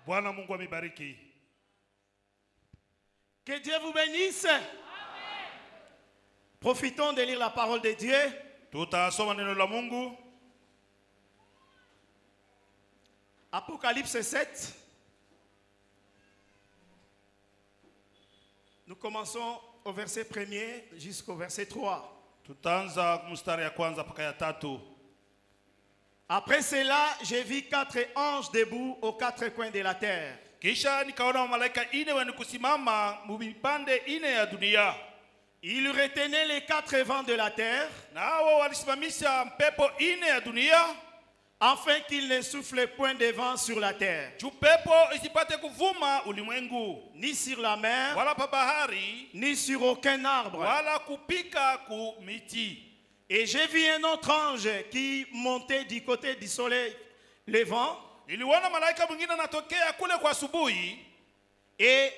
Bwana Mungu amibariki. Que Dieu vous bénisse. Amen. Profitons de lire la parole de Dieu. Tutasoma neno la Mungu. Apocalypse 7. Nous commençons au verset 1er jusqu'au verset 3. Tutaanza mstari ya kwanza mpaka ya 3. Après cela, j'ai vu 4 anges debout aux 4 coins de la terre. Kisha nikaona malaika ine wenye kusimama mubipande ine ya dunia. Ils retenaient les 4 vents de la terre, Nao walisimamisha mpepo ine ya dunia, afin qu'il ne souffle point de vent sur la terre, juu pepo isipate kuvuma ulimwengu, ni sur la mer, wala pa bahari, ni sur aucun arbre. wala kupika ku miti. Et j'ai vu un autre ange qui montait du côté du soleil levant Niliona malaika mwingine anatokea kule kwa asubuhi, et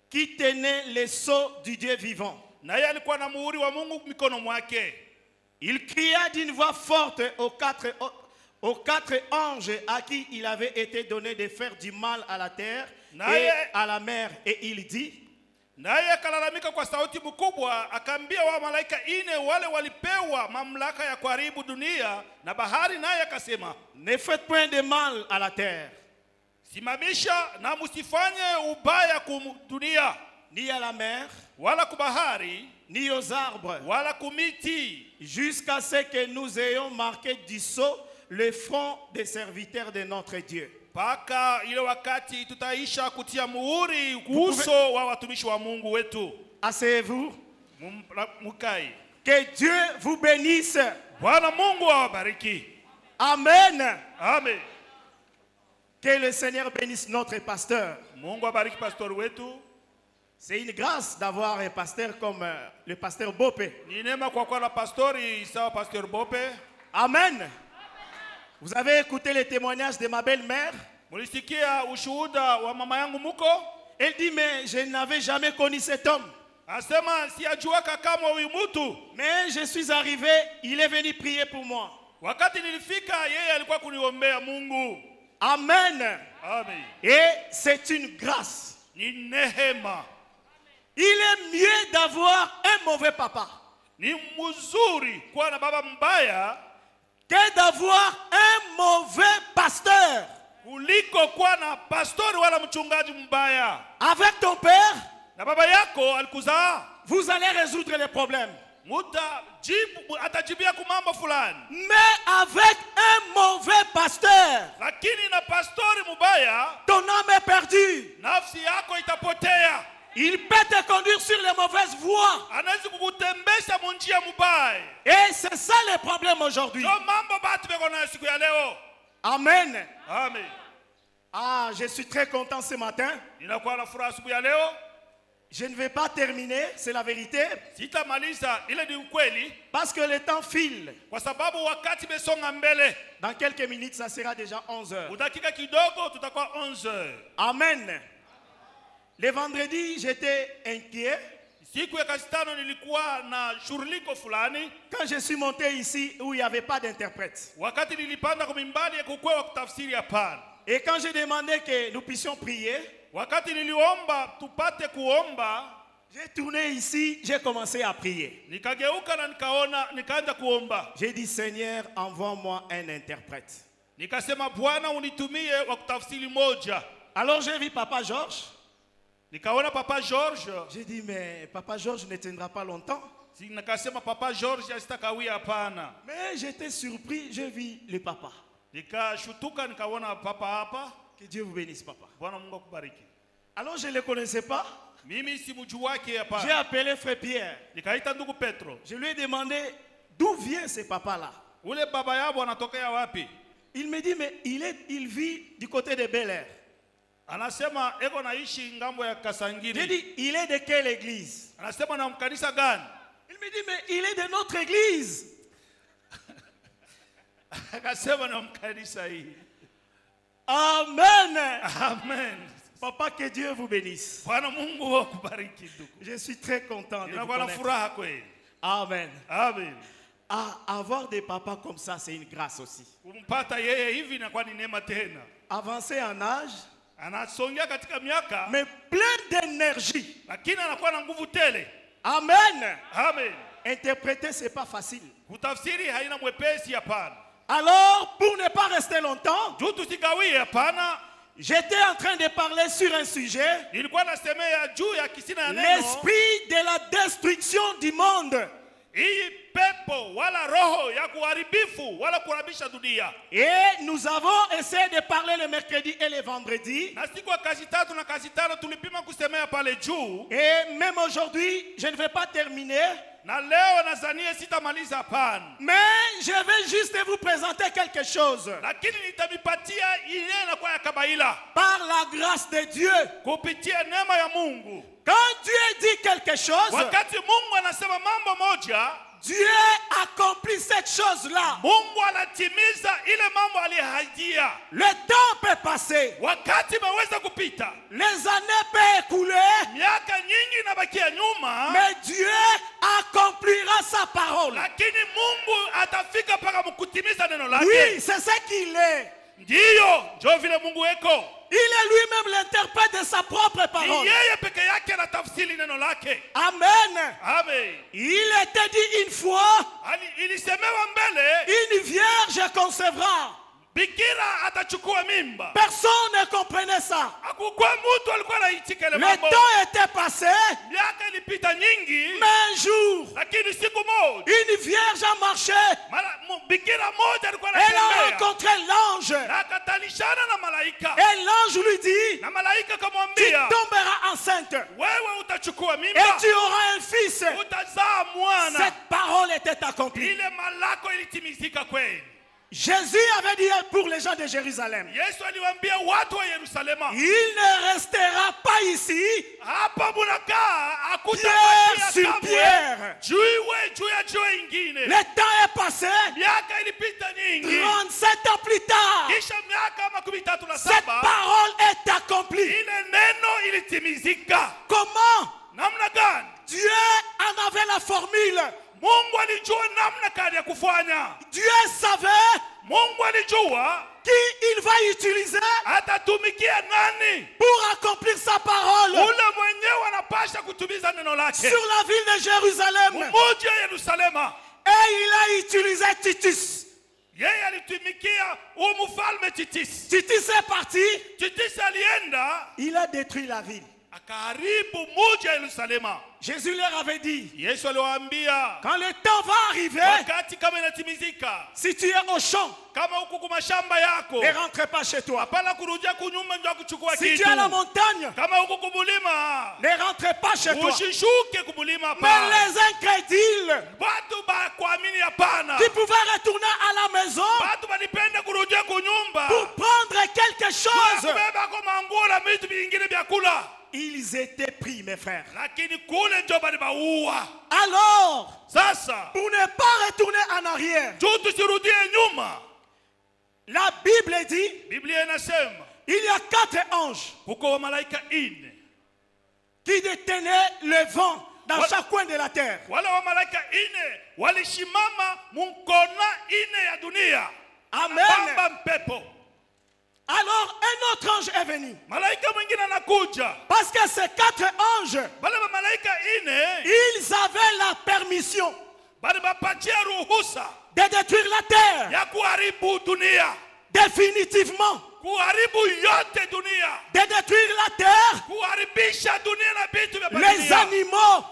qui tenait les sceaux du Dieu vivant. naye alikuwa na muhuri wa Mungu mikono mwake. Il cria d'une voix forte aux quatre anges à qui il avait été donné de faire du mal à la terre et à la mer. Et il dit, naye akalalamika kwa sauti mkubwa, akaambia wa malaika ine wale walipewa mamlaka ya kuharibu dunia na bahari, naye akasema, ne faites point de mal à la terre, simamisha na musifanye ubaya ku dunia, ni à la mer, wala ku bahari, ni aux arbres, wala ku miti, jusqu'à ce que nous ayons marqué du sceau le front des serviteurs de notre Dieu. paka ile wakati tutaisha kutia muhuri uso wa watumishi wa Mungu wetu. Asseyez-vous. Mukai. Que Dieu vous bénisse. Bwana Mungu awabariki. Amen. Amen. Que le Seigneur bénisse notre pasteur. Mungu abariki pastor wetu. C'est une grâce d'avoir un pasteur comme le pasteur Bope. Ni neema kwa kuwa na pastori sawa pastor Bope. Amen. Vous avez écouté les témoignages de ma belle-mère? Mulisikia ushuhuda wa mama yangu muko? Elle dit, mais je n'avais jamais connu cet homme. Asema siyajuaka kama huyu mtu. Mais je suis arrivé, il est venu prier pour moi. Wakati nilifika yeye alikuwa kuniombea Mungu. Amen. Amen. Et c'est une grâce. Ni nehema. Il est mieux d'avoir un mauvais papa. Ni mzuri kuwa na baba mbaya que d'avoir un mauvais pasteur. Kuliko kuwa na pastori wala mchungaji mbaya. Avec ton père, na baba yako alikuzaa, vous allez résoudre les problèmes. Atajibia kumambo fulani. Mais avec un mauvais pasteur, lakini na pastori mubaya, ton âme est perdue. Nafsi yako itapotea. Il peut te conduire sur les mauvaises voies. Anaweza kukutembesha munjia mubaya. Et c'est ça le problème aujourd'hui. Mambo batu beko na siku ya leo. Amen. Amen. Ah, je suis très content ce matin. Ninakuwa na furaha siku ya leo. Je ne vais pas terminer, c'est la vérité. Sitamaliza, ile ni ukweli. Parce que le temps file. Kwa sababu wakati besonga mbele. Dans quelques minutes, ça sera déjà 11 heures. Udakika kidogo tutakuwa 11 heures. Amen. Le vendredi, j'étais inquiet. Siku ya kasitano nilikuwa na shughuliko fulani. Quand je suis monté ici où il n'y avait pas d'interprète. Wakati nilipanda kwa mimbari ya kukwewa kutafsiri hapana. Et quand j'ai demandé que nous puissions prier, wakati niliomba tupate kuomba, j'ai tourné ici, j'ai commencé à prier. Nikageuka na nikaanza kuomba. J'ai dit, Seigneur, envoie-moi un interprète. Nikasema, Bwana unitumie wa kutafsiri moja. Alors j'ai vu Papa Georges. Nikaona Papa George. J'ai dit, mais Papa Georges ne tiendra pas longtemps. Nikasema Papa George asitakawia hapana. Mais j'étais surpris, j'ai vu le papa. Nikashutuka nikaona papa hapa. Que Dieu vous bénisse, papa. Bwana Mungu akubariki. Alors je ne le connaissais pas. Mimi simujuwake hapa. J'ai appelé frère Pierre. Nikaita ndugu Petro. Je lui ai demandé d'où vient ce papa-là. Ule baba yabo anatokea wapi? Il me dit, mais il vit du côté de Bel-Air. Anasema eko naishi ngambo ya Kasangiri. J'ai dit, il est de quelle église? Anasema na mkanisa gani? Il me dit, mais il est de notre église. Akasema na mkanisa hii. Amen. Amen. Papa, que Dieu vous bénisse. Bwana Mungu akubariki ndugu. Je suis très content de vous Ninakuwa na furaha kweli. Amen. Amen. Ah, avoir des papas comme ça, c'est une grâce aussi. Kumpata yeye hivi inakuwa ni neema tena. Avancer en âge, anasongea katika miaka, mais plein d'énergie. lakini anakuwa na nguvu tele. Amen. Amen. Interpréter, c'est pas facile. Kutafsiri haina mwepesi, hapana. Alors, pour ne pas rester longtemps, Juu tusigawie, hapana. j'étais en train de parler sur un sujet, Nilikuwa nasemea juu ya kisina ya neno, l'esprit de la destruction du monde. hii pepo wala roho ya kuharibifu wala kuharibisha dunia. Et nous avons essayé de parler le mercredi et le vendredi. Na siku ya kazi tatu na kazi tano tulipima kusemea pale juu, Et même aujourd'hui, je ne vais pas terminer. na leo nazania sitamaliza, hapana. Mais je vais juste vous présenter quelque chose. Lakini nitamipatia ile inakuwa ya kabaila Par la grâce de Dieu. kupitia neema ya Mungu. Quand Dieu dit quelque chose, Wakati Mungu anasema mambo moja, Dieu accomplit cette chose-là. Mungu anatimiza ile mambo aliyoahidia. Le temps peut passer. Wakati maweza kupita, Les années peuvent écouler. miaka nyingi inabakia nyuma, Mais Dieu accomplira sa parole. lakini Mungu atafika mpaka mkutimiza neno lake. Oui, c'est ce qu'il est. Ndiyo, ndio vile Mungu eko. Il est lui-même l'interprète de sa propre Ni parole. yeye peke yake anatafsiri neno lake. Amen. Amen. Il était dit une fois, Ilisemewa mbele, une vierge concevra. bikira atachukua mimba. Personne ne comprenait ça. Hakukuwa mtu alikuwa anaitika ile Le mambo. temps était passé, Miaka ilipita nyingi, mais un jour, lakini siku moja une vierge a marché. bikira moja alikuwa Elle a anatembea rencontré l'ange. na akatanishana na malaika, Et l'ange lui dit, na malaika tu akamwambia, tomberas enceinte wewe utachukua et mimba, tu auras un fils. utazaa mwana. Cette parole était accomplie. Ile malako ilitimizika kweli. Jésus avait dit pour les gens de Jérusalem, Yesu aliwaambia watu wa Yerusalema, il ne restera pas ici hapa munakaa pierre hakutabakia sur kamwe pierre. jiwe juu ya jiwe ingine. Le temps est passé, Miaka ilipita nyingi, 37 ans plus tard, kisha miaka 37 cette parole est accomplie. ile neno ilitimizika. Comment? Namna gani? Dieu en avait la formule. Mungu alijua namna gani ya kufanya. Dieu savait Mungu alijua qui il va utiliser atatumikia nani. pour accomplir sa parole Ule mwenyewe anapasha kutumiza neno lake sur la ville de Jérusalem. mmoja wa Yerusalema. Et il a utilisé Titus. Yeye alitumikia mfalme Titus. Titus est parti, Titus alienda il a détruit la ville. akaharibu mji wa Yerusalema. Jésus leur avait dit, Yesu aliwaambia, quand le temps va arriver, wakati kama inatimizika, si tu es au champ, kama huku kwa mashamba yako, ne rentre pas chez toi. hapana kurudia kunyumba ndio kuchukua Si tu kitu. es à la montagne, Kama huku kumulima, ne rentre pas chez toi. usishuke kumulima Mais hapana. les incrédules Watu ba kuamini hapana. qui pouvaient retourner à la maison Watu walipenda kurudia kunyumba pour prendre quelque chose, kubeba kwa manguo na vitu vingine vya kula, ils étaient pris, mes frères. lakini kule ndio balibaua. Alors, Sasa pour ne pas retourner en arrière, juu tusirudie nyuma, la Bible dit, Biblia inasema il y a 4 anges kuko wamalaika ine. qui détenaient le vent dans chaque coin de la terre. Wale wamalaika ine walishimama mkona ine ya dunia, Amen. bamba mpepo. Alors, un autre ange est venu. Malaika mwingine anakuja. Parce que ces 4 anges, Wale wamalaika ine ils avaient la permission balibapatia ruhusa de détruire la terre ya kuharibu dunia, définitivement, kuharibu yote dunia, de détruire la terre, kuharibisha dunia na vitu vya les dunia, animaux,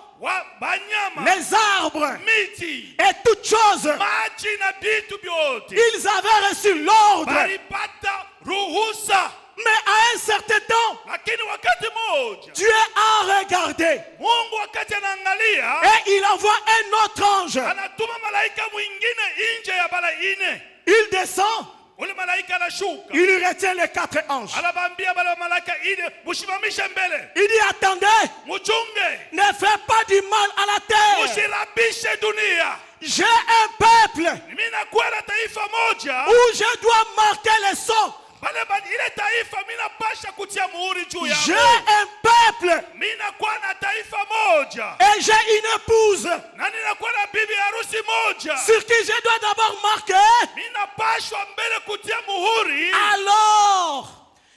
banyama, les arbres miti, et toutes choses. maji na vitu vyote Ils avaient reçu l'ordre. balipata ruhusa. Mais à un certain temps, Lakini wakati moja Dieu a regardé Mungu wakati anaangalia, et il envoie un autre ange. anatuma malaika mwingine nje ya bala ine. Il descend, Ule malaika anashuka, il lui retient les 4 anges. anabambia bala malaika ine, mushimamishe mbele, Il dit, attendez, muchunge, ne fais pas du mal à la terre. musirabishe dunia. J'ai un peuple Mimi nakuwa na taifa moja où je dois marquer le sceau. ile taifa mimi napasha kutia muhuri juu J'ai yao. un peuple Mimi nakuwa na taifa moja et j'ai une épouse na ninakuwa na bibi harusi moja. sur qui je dois d'abord marquer. Mimi napashwa mbele kutia muhuri. Alors,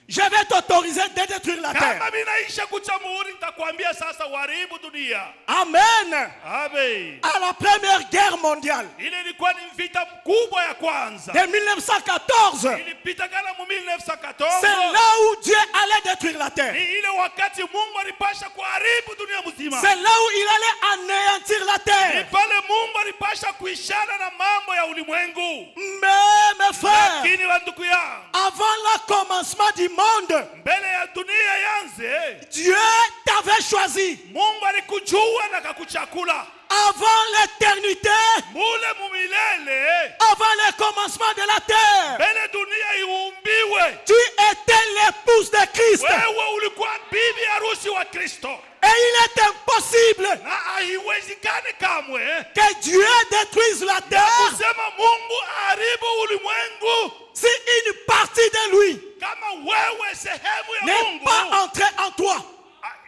je je vais t'autoriser de détruire la terre. kama minaisha kucha muhuri nitakwambia sasa uharibu dunia. Amen. Amen. À la première guerre mondiale Ile ilikuwa ni vita mkubwa ya kwanza. de 1914, Ilipitakana mu c'est 1914. là où Dieu allait détruire la terre. Ni ile wakati Mungu alipasha kuharibu dunia mzima. C'est là où il allait anéantir la Ni terre. pale Mungu alipasha kuishana na mambo ya ulimwengu. Mais mes frères, Lakini wandugu yangu, avant le commencement du monde, mbele ya dunia yanze, Dieu t'avait choisi. Mungu alikujua na kakuchakula. Avant l'éternité, Mule mumilele, avant le commencement de la terre, mbele dunia iumbiwe, tu étais l'épouse de Christ. wewe ulikuwa bibi harusi wa Kristo. Et il est impossible Na haiwezekani kamwe que Dieu détruise la terre kusema Mungu aharibu ulimwengu si une partie de lui kama wewe sehemu ya n'est Mungu pas entrée en toi.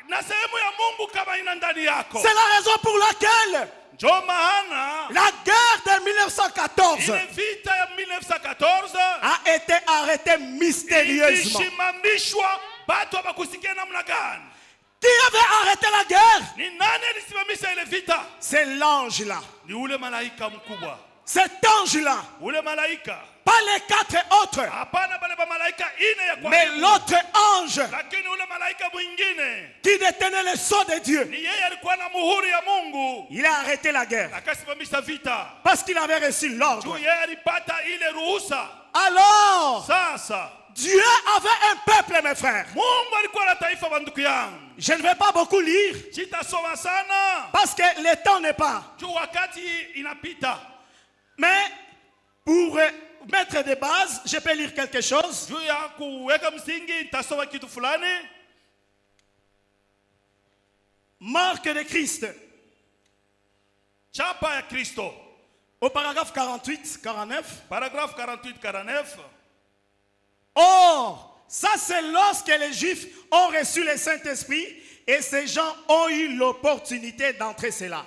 na sehemu ya Mungu kama ina ndani yako. C'est la raison pour laquelle Ndio maana la guerre de 1914 ile vita ya 1914 a été arrêtée mystérieusement. ilishimamishwa. Batu habakusikia namna gani? Qui avait arrêté la guerre? Ni nani alisimamisha ile vita? C'est l'ange là. Ni ule malaika mkubwa, Cet ange là. ule malaika. Pas les 4 autres. Hapana bale ba malaika ine ya Mais kwanza, l'autre ange lakini ule malaika mwingine qui détenait le sceau de Dieu. ni yeye alikuwa na muhuri ya Mungu, Il a arrêté la guerre. akasimamisha vita Parce qu'il avait reçu l'ordre. juu yeye alipata ile ruhusa. Alors, Sasa Dieu avait un peuple, mes frères. Mungu alikuwa na taifa. Banduku yangu, Je ne vais pas beaucoup lire sitasoma sana parce que le temps n'est pas. juu wakati inapita. Mais pour mettre des bases, je peux lire quelque chose. Juu ya kuweka msingi nitasoma kitu fulani. Marque de Christ, Chapa ya Kristo, au paragraphe 48, 49. paragraphe 48-49. Or, ça c'est lorsque les Juifs ont reçu le Saint-Esprit et ces gens ont eu l'opportunité d'entrer cela,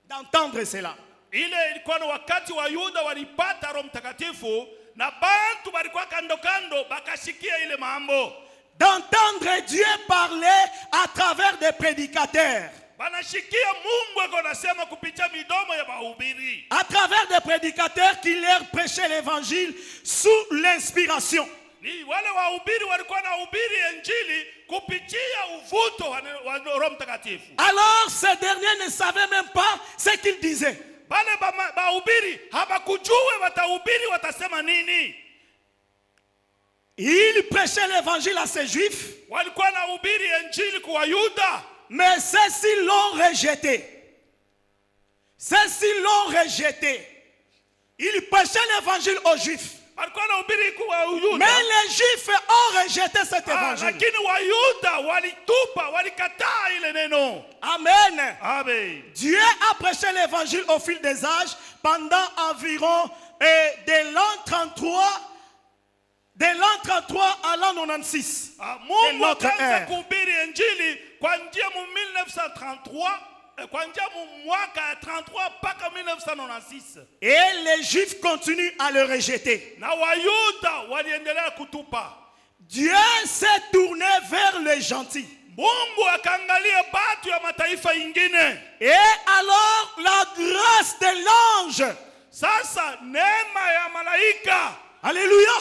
d'entendre cela. Ile ilikuwa na wakati wa Yuda walipata Roho Mtakatifu na bantu walikuwa kando kando bakashikia ile mambo. D'entendre Dieu parler à travers des prédicateurs, Banashikia Mungu ako nasema kupitia midomo ya mahubiri. à travers des prédicateurs qui leur prêchaient l'évangile sous l'inspiration. Ni wale wahubiri walikuwa na hubiri injili kupitia uvuto wa Roho Mtakatifu. Alors ces derniers ne savaient même pas ce qu'ils disaient. Bale bahubiri habakujue watahubiri watasema nini. Ils prêchaient l'évangile à ces Juifs, Walikuwa na hubiri injili kwa Yuda, mais ceux-ci l'ont rejeté. Ceux-ci l'ont rejeté. Ils prêchaient l'évangile aux Juifs. walikuwa na hubiri kwa Yuda. Mais les Juifs ont rejeté cet évangile. Lakini Wayuda walitupa, walikataa ile neno. Amen. Amen. Dieu a prêché l'évangile au fil des âges pendant environ de l'an 33 à l'an 96. Mungu notre akaanza ère. kuhubiri injili kuanzia mu 1933, kuanzia mu mwaka ya 33 mpaka 1996. Et les Juifs continuent à le rejeter. Na Wayuda waliendelea kutupa. Dieu s'est tourné vers les gentils. Mungu akaangalia batu ya mataifa ingine. Et alors la grâce de l'ange. Sasa neema ya malaika. Alléluia.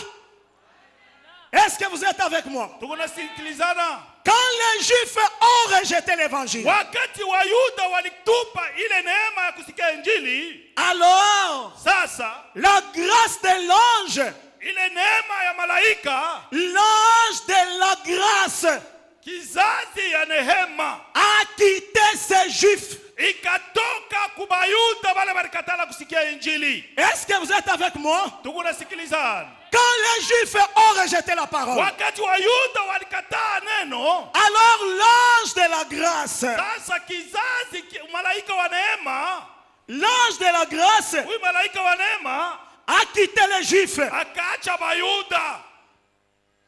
Est-ce que vous êtes avec moi? Tunasikilizana. Quand les Juifs ont rejeté l'évangile, Wakati Wayuda walitupa ile neema ya kusikia injili, alors sasa la grâce de l'ange, ile neema ya malaika, l'ange de la grâce, kizazi ya nehema, a quitté ces Juifs. ikatoka kubayuda wale walikatala kusikia injili. Est-ce que vous êtes avec moi? Tunasikilizana. Quand les Juifs ont rejeté la parole, Wakati Wayuda walikataa neno, alors l'ange de la grâce, sasa kizazi malaika wa neema, l'ange de la grâce huyu malaika wa neema a quitté les Juifs. akaacha Bayuda.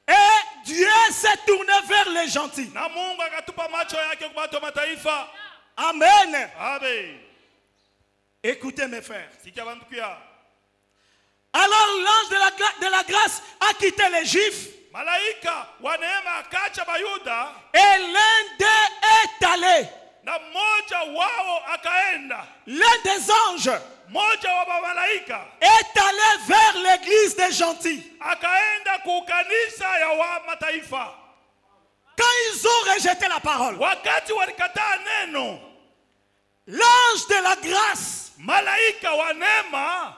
Et Dieu s'est tourné vers les gentils. Na Mungu akatupa macho yake kwa watu wa mataifa. Amen. Amen. Écoutez mes frères. Sikia banduku ya. Alors l'ange de la grâce a quitté les Juifs. malaika wa neema akacha Bayuda, et l'un d'eux est allé. na mmoja wao akaenda, L'un des anges mmoja wa malaika est allé vers l'église des gentils. akaenda kukanisa ya wa mataifa. Quand ils ont rejeté la parole, Wakati walikataa neno, l'ange de la grâce malaika wa neema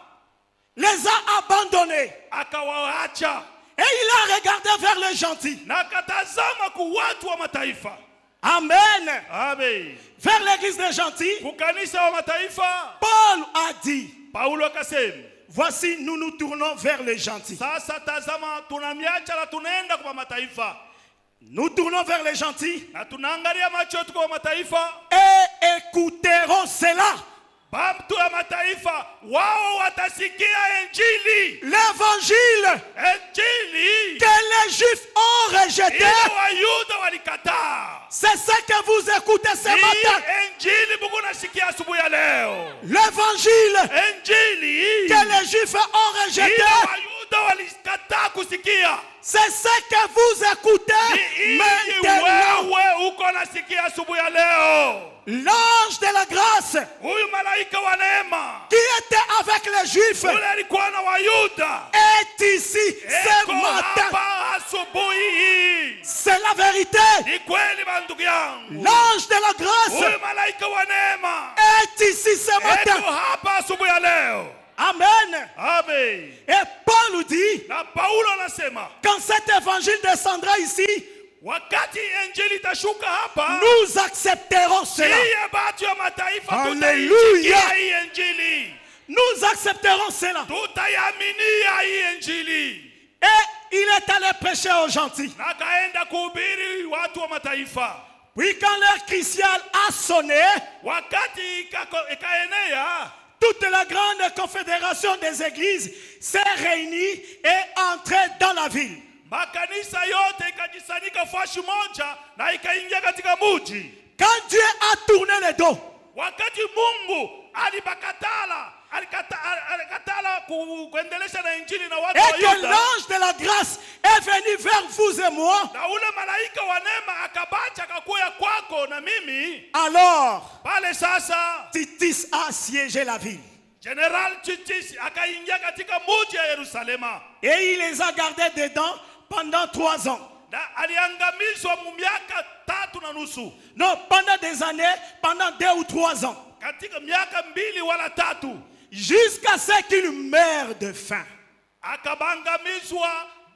les a abandonnés. akawaacha Et il a regardé vers les gentils. na akatazama kwa watu wa mataifa. Amen. Amen. Vers l'église des gentils, Kukanisa wa mataifa, Paul a dit, Paulo akasema, voici, nous nous tournons vers les gentils. sasa tazama tunamiacha na tunaenda kwa mataifa. Nous tournons vers les gentils Na tunaangalia macho yetu kwa mataifa. et écouterons cela. Watu wa mataifa wao watasikia injili. L'évangile Injili que les Juifs ont rejeté, ile Wayuda walikataa. c'est ce que vous écoutez ce matin. Hii injili Mungu nasikia asubuhi ya leo. L'évangile Injili que les Juifs ont ile rejeté, Wayuda walikataa kusikia. c'est ce que vous écoutez Ni maintenant. wewe uko nasikia asubuhi ya leo. L'ange de la grâce Huyu malaika wa neema qui était avec les Juifs ule alikuwa na Wayuda est ici ce eko matin. hapa asubuhi hii. C'est la vérité. Ni kweli bandugu yangu, L'ange de la grâce huyu malaika wa neema est ici ce eko matin. hapa asubuhi ya leo. Amen. Amen. Et Paul nous dit, Na Paulo anasema quand cet évangile descendra ici, wakati injili itashuka hapa, nous accepterons cela. iye batu ya mataifa Hallelujah. tutaitikia hii injili, Nous accepterons cela. tutaiaminia hii injili. Et il est allé prêcher aux gentils. Na kaenda kuhubiri watu wa mataifa. Puis quand l'heure cruciale a sonné, Wakati ikaenea, toute la grande confédération des églises s'est réunie et entrée dans la ville. makanisa yote ikajisanyika fashi moja na ikaingia katika muji. Quand Dieu a tourné le dos, Wakati Mungu alikatala kuendelesha na injili na watu et wa que Yuda, l'ange de la grâce est venu vers vous et moi, na ule malaika wa neema akabacha akakuya kwako na mimi, alors pale sasa Titus a siégé la ville. General Titus akaingia katika muji ya Yerusalema, Et il les a gardés dedans pendant 3 ans. na aliangamizwa mu miaka 3.5. Non, pendant des années, pendant 2 ou 3 ans. Katika miaka 2 wala 3 Jusqu'à ce qu'il meure de faim. akabangamizwa,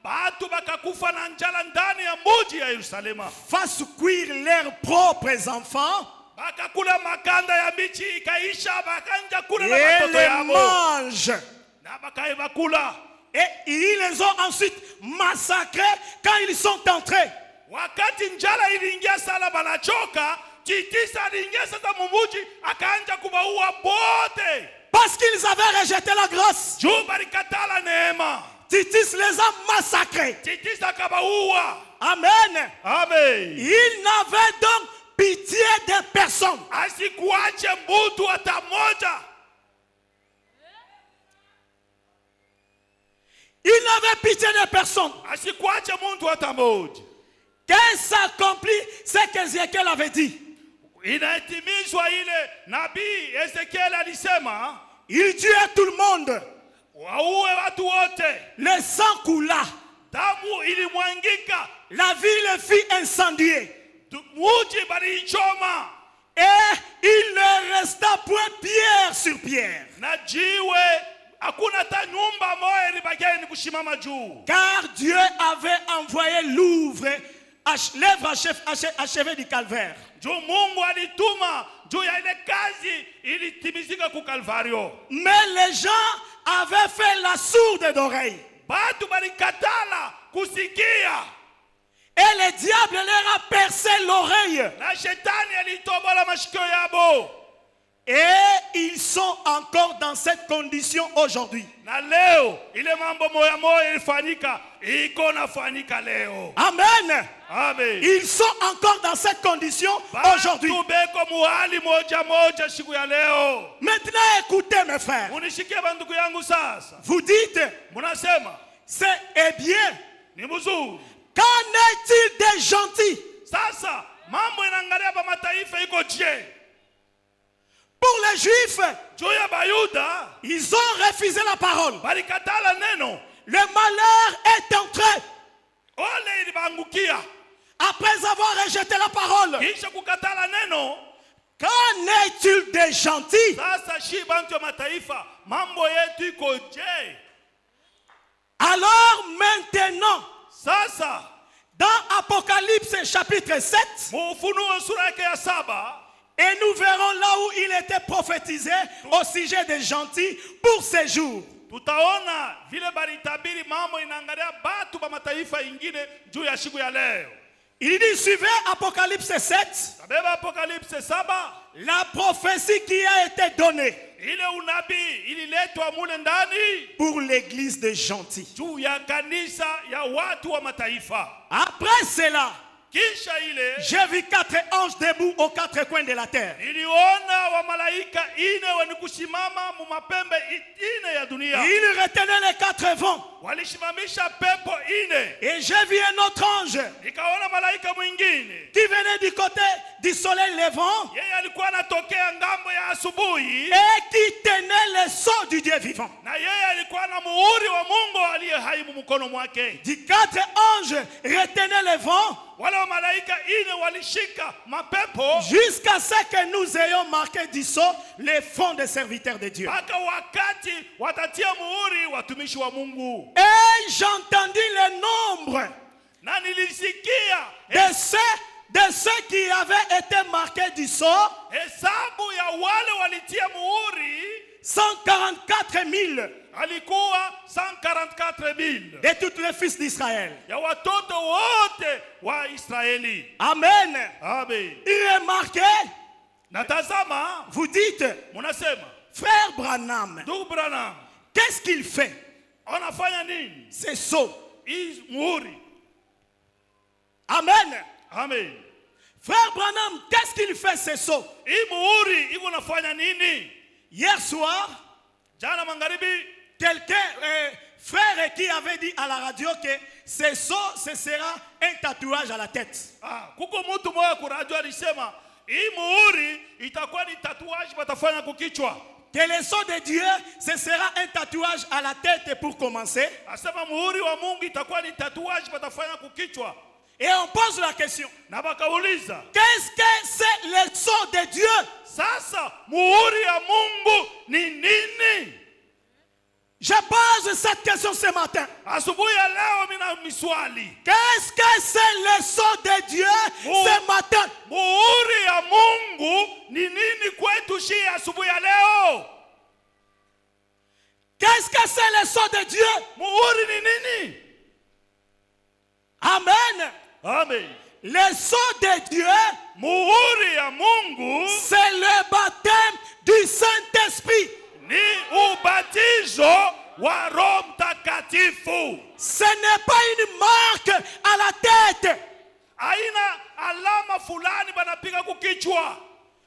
batu bakakufa na njala ndani ya muji ya Yerusalema. Fasse cuire leurs propres enfants Bakakula makanda ya michi ikaisha, bakanja kula na et watoto les yabo mangent. na bakaibakula. Et ils les ont ensuite massacrés quand ils sont entrés. Wakati njala iliingia sana banachoka, Titus aliingia sasa mumuji akaanja kubaua bote. Parce qu'ils avaient rejeté la grâce. Juu balikatala neema, Titus les a massacrés. Titus akabaua. Amen. Amen. Il n'avait donc pitié de personne. Asikuache mtu hata moja. Il n'avait pitié de personne. Asikuache mtu hata moja. Qu'est-ce s'accomplit ce qu'Ézéchiel avait dit? Inatimizwa ile nabii Ezekiel alisema, Il tuait tout le monde. waue watu wote. Le sang coula. Damu ilimwangika, La ville fut incendiée. muji baliichoma, Et il ne resta point pierre sur pierre. na jiwe hakuna hata nyumba moja ilibakia ni kushimama juu. Car Dieu avait envoyé l'œuvre achevée du calvaire. Juu Mungu alituma juu ya ile kazi ilitimizika ku Kalvario. Mais les gens avaient fait la sourde d'oreille. Batu balikatala kusikia, Et le diable leur a percé l'oreille. na shetani alitobola mashikio yabo. Et ils sont encore dans cette condition aujourd'hui. Na leo ile mambo moya moya ilifanyika, iko nafanyika leo. Amen. Amen. Ils sont encore dans cette condition aujourd'hui. Batu beko muhali moja moja siku ya leo. Maintenant, écoutez mes frères. Munishikie bandugu yangu sasa. Vous dites, Munasema c'est bien. ni mzuri. Qu'en est-il des gentils? Sasa mambo inaangalia ba mataifa iko je? Pour les Juifs, Juu ya Bayuda ils ont refusé la parole. balikatala neno, Le malheur est entré. ole ilibangukia. Après avoir rejeté la parole, Kisha kukatala neno, qu'en est-il des gentils? sasa shi bantu ya mataifa mambo yetu iko je? Alors maintenant, Sasa dans Apocalypse chapitre 7, Ufunuo sura yake ya 7 et nous verrons là où il était prophétisé au sujet des gentils pour ces jours. tutaona vile balitabiri mambo inaangalia batu ba mataifa ingine juu ya siku ya leo. Il dit, suivez Apocalypse 7, Tabeba Apokalipse 7, la prophétie qui a été donnée ile unabii ililetwa mule ndani pour l'église des gentils. juu ya kanisa ya watu wa mataifa. Après cela, Kisha ile j'ai vu 4 anges debout aux 4 coins de la terre. niliona wa malaika ine wenikusimama mu mapembe ine ya dunia. Ils retenaient les 4 vents. Walishimamisha pepo ine. Et j'ai vu un autre ange Nikaona malaika mwingine. qui venait du côté du soleil levant Yeye alikuwa anatokea ngambo ya asubuhi et qui tenait le sceau du Dieu vivant. na yeye alikuwa na muhuri wa Mungu aliye hai mu mkono mwake. Les 4 anges retenaient le vent Wale wa malaika ine walishika mapepo jusqu'à ce que nous ayons marqué du sceau les fonds des serviteurs de Dieu. mpaka wakati watatia muhuri watumishi wa Mungu. Et j'entendis le nombre Na nilisikia de ceux qui avaient été marqués du sceau, hesabu ya wale walitia muhuri 144 000 alikuwa 144,000 de tous les fils d'Israël. ya watoto wote wa Israeli. Amen. Amen. Il est marqué, Natazama, vous dites, munasema, frère Branham, ndugu Branham, qu'est-ce qu'il fait? anafanya nini? C'est sceau. Hii muhuri. Amen. Amen. Frère Branham, qu'est-ce qu'il fait, c'est sceau? Hii muhuri iko nafanya nini? Hier soir, Jana magharibi, quelqu'un, frère qui avait dit à la radio que ce sceau, ce sera un tatouage à la tête. kuko mtu mmoja kwa radio alisema, hii muhuri itakuwa ni tatuaji watafanya kukichwa. Que le sceau de Dieu, ce sera un tatouage à la tête pour commencer. Asema muhuri wa Mungu itakuwa ni tatuaji watafanya kukichwa. Et on pose la question, Na bakauliza, qu'est-ce que c'est le sceau de Dieu? sasa muhuri ya Mungu ni nini? Je pose cette question ce matin. Asubuhi ya leo mina miswali. Qu'est-ce que c'est le sceau de Dieu ce matin? Muhuri ya Mungu ni nini kwetu shi asubuhi ya leo? Qu'est-ce que c'est le sceau de Dieu? Muhuri ni nini? Amen. Amen. Le sceau de Dieu, Muhuri ya Mungu c'est le baptême du Saint-Esprit. ni ubatizo wa Roho Mtakatifu. Ce n'est pas une marque à la tête, Haina alama fulani banapiga kukichwa,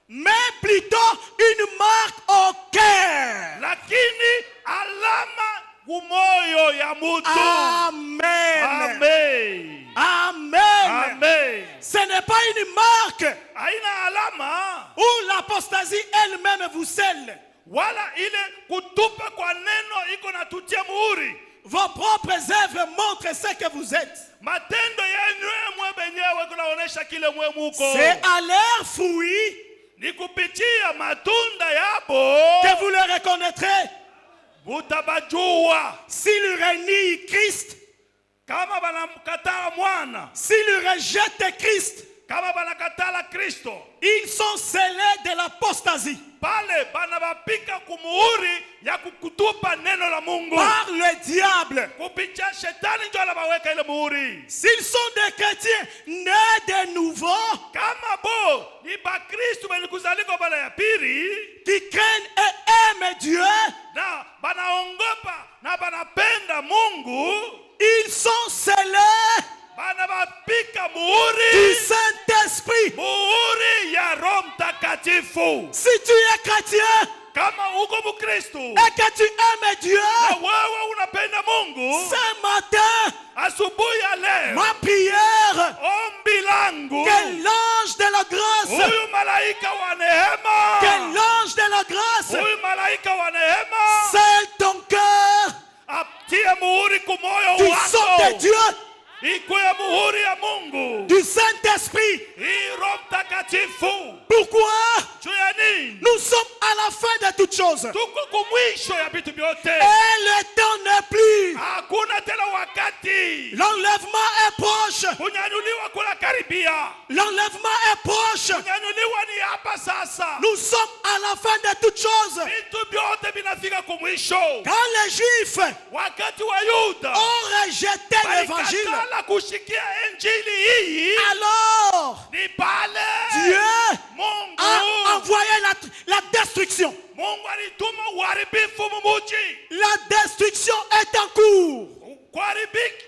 mais plutôt une marque au cœur. lakini alama kumoyo ya mutu. Amen. Amen. Amen. Amen. Ce n'est pas une marque Haina alama où l'apostasie elle-même vous scelle. wala ile kutupa kwa neno iko na tutia muhuri. Vos propres œuvres montrent ce que vous êtes. Matendo yenu mwe benyewe kunaonesha kile mwe muko. C'est à leurs fruits Ni kupitia matunda yabo que vous le reconnaîtrez. mutabajua. S'ils renient Christ, Kama banamkatala mwana, s'ils rejettent Christ, kama banakatala Kristo, ils sont scellés de l'apostasie pale banabapika kumuhuri ya kukutupa neno la Mungu. par le diable. Kupitia shetani ndio anabaweka ile muhuri. S'ils sont des chrétiens nés de nouveau, Kama bo ni bakristu belikuzalika bala ya pili qui craignent et aiment Dieu, na banaongopa na banapenda Mungu, ils sont scellés banabapika du muhuri, Saint-Esprit. muhuri ya Roho Mtakatifu. Si tu es chrétien, Kama uko Mkristo et que tu aimes Dieu, na wewe unapenda Mungu, ce matin, asubuhi ya leo ma prière, ombi langu, que l'ange de la grâce, huyu malaika wa neema, que l'ange de la grâce huyu malaika wa neema scelle ton cœur atie muhuri kumoyo du sang de wako, Dieu, ikuwe muhuri ya Mungu, du Saint-Esprit. hii Roho Mtakatifu. Pourquoi? Juu ya nini? Nous sommes à la fin de toutes choses. Tuko kumwisho ya vitu vyote, Et le temps n'est plus. hakuna tena wakati. L'enlèvement est proche. Kunyanyuliwa kuna karibia, L'enlèvement est proche. kunyanyuliwa ni hapa sasa. Nous sommes à la fin de toutes choses. Vitu vyote vinafika kumwisho. Quand les Juifs Wakati wa Yuda ont rejeté l'évangile, walikatala kushikia injili hii, alors ni pale Dieu Mungu a envoyé la destruction. Mungu alituma uharibifu mumuji. La destruction est en cours.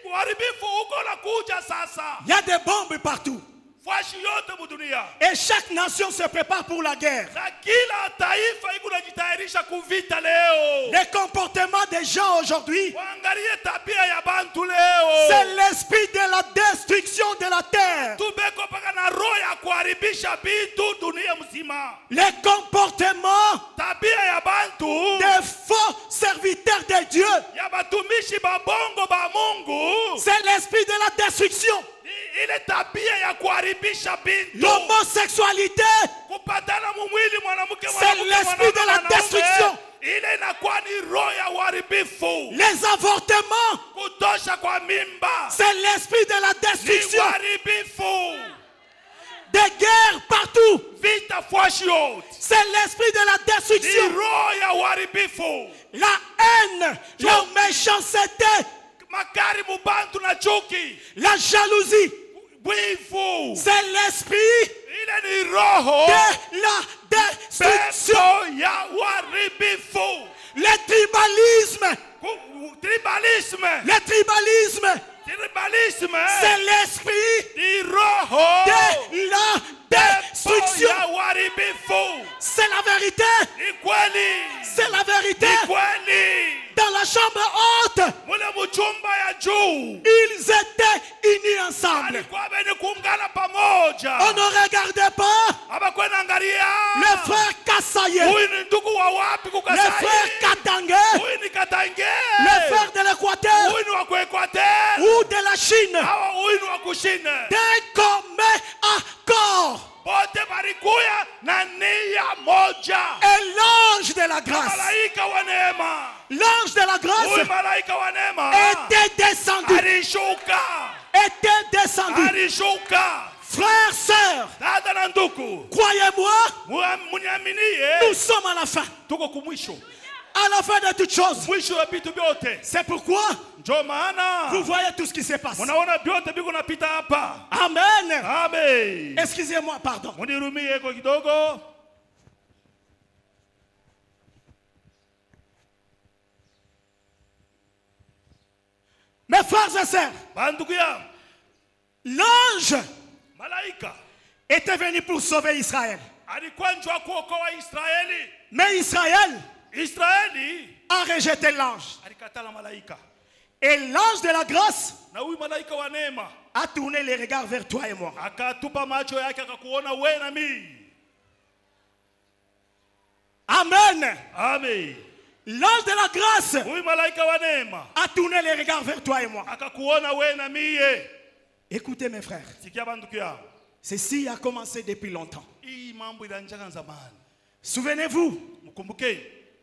Uharibifu uko nakuja sasa, Il y a des bombes partout. fashi yote mudunia, Et chaque nation se prépare pour la guerre. na kila taifa iko najitayarisha kuvita leo. Les comportements des gens aujourd'hui, Waangalie tabia ya bantu leo, c'est l'esprit de la destruction de la terre. tubeko paka na roho ya kuharibisha vitu dunia mzima. Les comportements Tabia ya bantu des faux serviteurs de Dieu, ya batumishi babongo ba Mungu c'est l'esprit de la destruction. ni ile tabia ya kuharibisha bintu, L'homosexualité, kupatana mumwili mwanamke c'est l'esprit de la destruction. ile inakuwa ni roho ya uharibifu. Les avortements, Kutosha kwa mimba c'est l'esprit de la ni destruction. uharibifu. Des guerres partout, Vita fashi yote c'est l'esprit de la ni destruction. roho ya uharibifu. La haine, la méchanceté, Makari mubantu na chuki, la jalousie, wivu, c'est l'esprit ile ni roho de la destruction. pepo ya uharibifu. Le tribalisme, Tribalisme, c'est l'esprit ni roho de la pepo destruction. ya uharibifu. C'est la vérité. Ni kweli, C'est la vérité. ni kweli. Dans la chambre haute, Mule muchumba ya juu ils étaient unis ensemble. alikuwa beni kuungana pamoja, On ne regardait pas abakwenda angalia les frères Kassaye, huyu ni ndugu wa wapi les Kukasai, frères Katange, huyu ni Katange, les frères de l'Équateur huyu ni wa Kuekwatera, ou de la Chine. hawa huyu ni wa Kushine. D'un commun accord. Bote barikuya na nia moja. Et l'ange de la grâce, Malaika wa neema, l'ange de la huyu grâce malaika wa neema était descendu. alishuka, Était descendu. alishuka. Frères, sœurs, Dada na ndugu, croyez-moi, muniaminie, nous sommes à la fin. tuko kumwisho, À la fin de toutes choses. mwisho ya vitu vyote. C'est pourquoi Ndio maana vous voyez tout ce qui se passe. munaona vyote biko napita hapa. Amen. Amen. Excusez-moi, pardon. Munirumie kwa kidogo. Mes frères et sœurs, Bandugu yangu, l'ange malaika était venu pour sauver Israël. alikuwa njoo kuokoa Israeli. Mais Israël Israeli a rejeté l'ange. alikatala malaika, Et l'ange de la grâce na huyu malaika wa neema a tourné les regards vers toi et moi. akatupa macho yake akakuona wewe na mimi. Amen. Amen. L'ange de la grâce Huyu malaika wa neema a tourné les regards vers toi et moi. akakuona wewe na mie. Écoutez mes frères, Sikia bandugu yangu, ceci a commencé depuis longtemps. hii mambo ilianzaka zamani. Souvenez-vous, Mkumbuke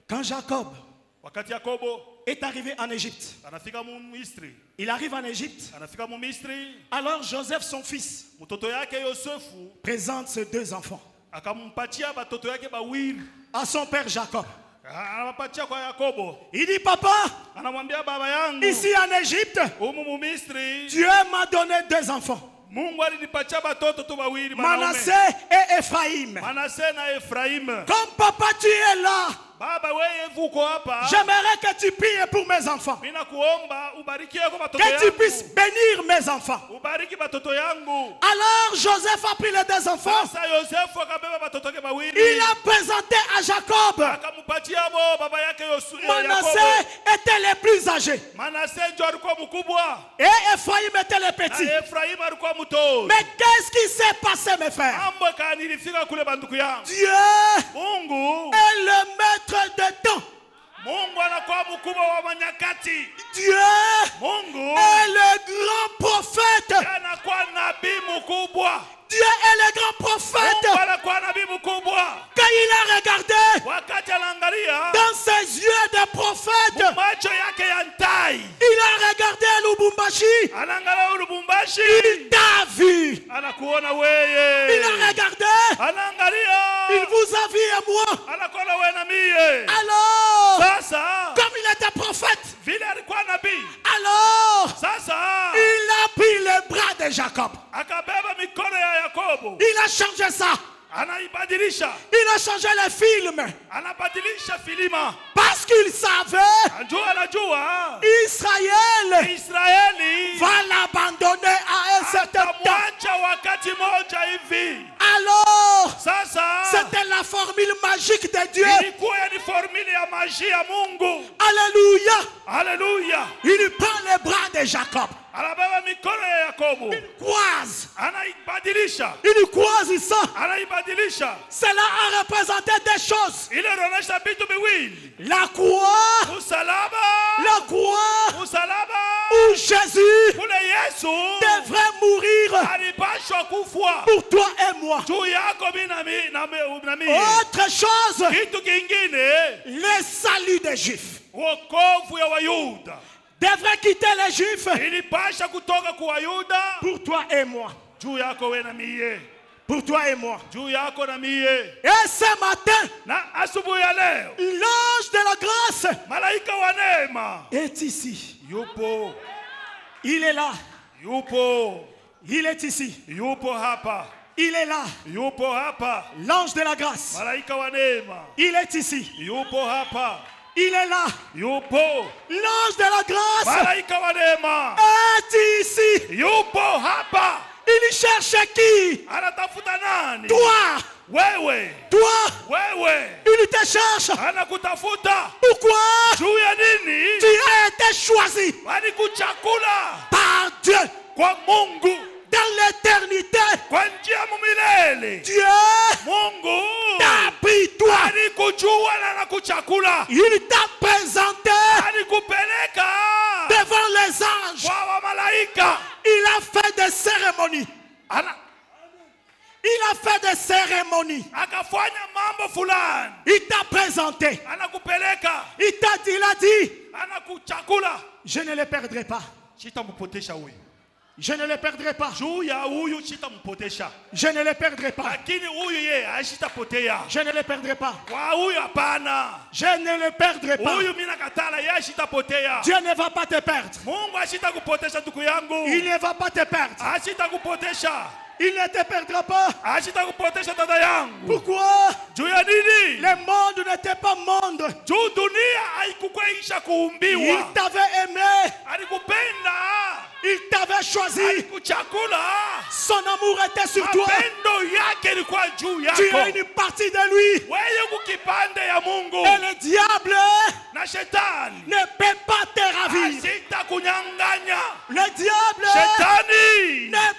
quand Jacob wakati Yakobo est arrivé en Égypte, anafika mu Misri, il arrive en Égypte, anafika mu Misri, alors Joseph, son fils, mtoto yake Yosefu présente ses deux enfants akampatia batoto yake bawili, à son père Jacob. anawapatia kwa Yakobo. Il dit, papa, Anamwambia baba yangu, ici en Égypte, humu mu Misri Dieu m'a donné deux enfants, Mungu alinipatia batoto tu bawili wanaume, Manassé et Ephraïm. Manase na Efraimu. Comme papa, tu es là, Baba wewe j'aimerais que tu pries pour mes enfants. Que tu puisses bénir mes enfants. Alors Joseph a pris les deux enfants. Il a présenté à Jacob. Manassé était le plus âgé. Et Ephraïm était le petit. Mais qu'est-ce qui s'est passé, mes frères? Dieu est le maître de temps. Dieu est le grand prophète. Dieu est le grand prophète. Quand il a regardé dans ses yeux de prophète, il a regardé Lubumbashi. Il t'a vu. Il a regardé. Il vous a vu et moi. Alors, comme il était prophète, alors il a pris le bras de Jacob. Il a changé ça. Il a changé le film. Parce qu'il savait Israël va l'abandonner à un certain temps. Alors, c'était la formule magique de Dieu. Alléluia. Il prend les bras de Jacob. Il croise ça. Cela a représenté des choses. La croix où Jésus devrait mourir pour toi et moi. Autre chose, le salut des Juifs devrait quitter les Juifs pour toi et moi. Pour toi et moi. Et ce matin, l'ange de la grâce est ici. Il est là. Il est ici. Il est là. L'ange de la grâce. Il est ici. Il est là. L'ange de la grâce est ici. Il cherche qui? Toi. Il te cherche. Pourquoi? Tu as été choisi par Dieu. Dans l'éternité, Dieu t'a pris toi. Il t'a présenté devant les anges. Il a fait des cérémonies. Il a fait des cérémonies. Il t'a présenté. Il a dit, je ne le perdrai pas. Je ne le perdrai pas. Je ne le perdrai pas. Je ne le perdrai pas. Je ne le perdrai pas. Dieu ne va pas te perdre. Il ne va pas te perdre. Il ne te perdra pas. Pourquoi? Le monde n'était pas monde. Il t'avait aimé. Il t'avait choisi. Son amour était sur toi. Tu as une partie de lui. Et le diable ne peut pas te ravir. Le diable ne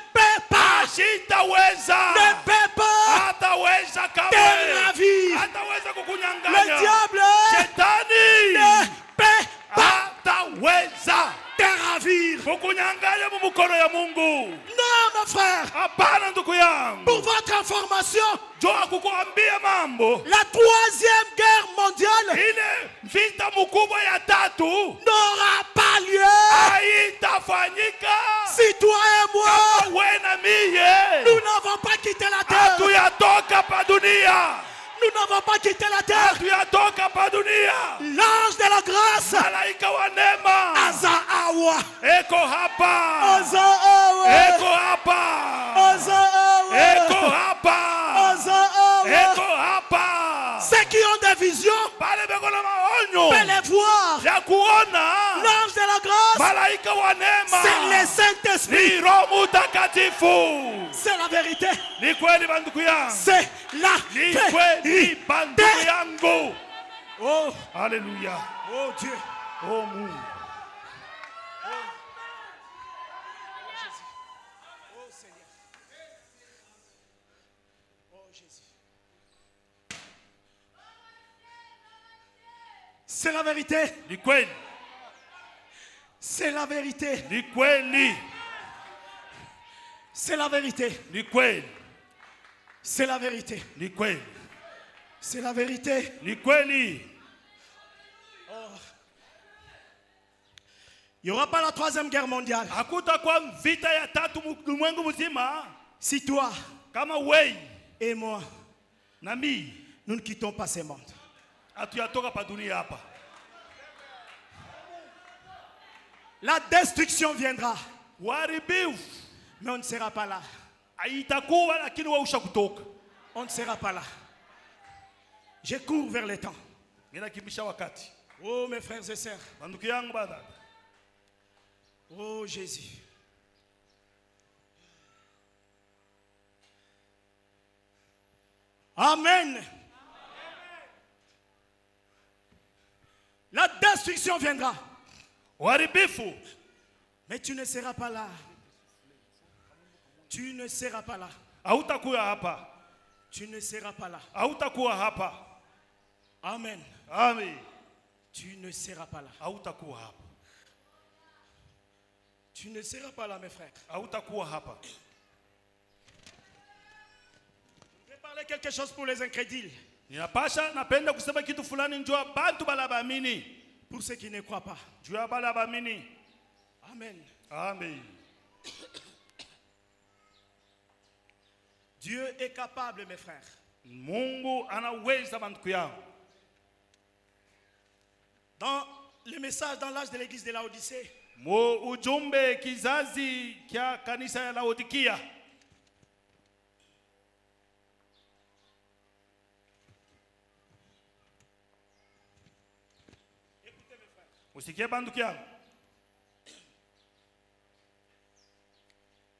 peut pas te ravir. Le diable ne peut pas te ravir. Non, mon frère. Pour votre information, la 3e guerre mondiale n'aura pas lieu si toi et moi nous n'avons pas quitté la terre. Nous n'avons pas quitté la terre. L'ange de la grâce. Aza awa. Aza awa. Aza awa. Ceux qui ont des visions peut les voir. L'ange de la grâce, c'est le Saint-Esprit. C'est la vérité. C'est la vérité. Oh, Alléluia. Oh Dieu. Oh mon. C'est la vérité. C'est la vérité. C'est la vérité. C'est la vérité. C'est la vérité. Oh. Il n'y aura pas la troisième guerre mondiale. Si toi et moi, nous ne quittons pas ce monde. La destruction viendra. Mais on ne sera pas là. On ne sera pas là. Je cours vers le temps. Oh mes frères et sœurs. Oh Jésus. Amen. La destruction viendra. Mais tu ne seras pas là. Tu ne seras pas là. Tu ne seras pas là. Amen. Amen. Tu ne seras pas là. Tu ne seras pas là, mes frères. Je vais parler quelque chose pour les incrédules. Pour ceux qui ne croient pas. Amen. Amen. Dieu est capable, mes frères. Dans le message dans l'âge de l'église de Laodicée,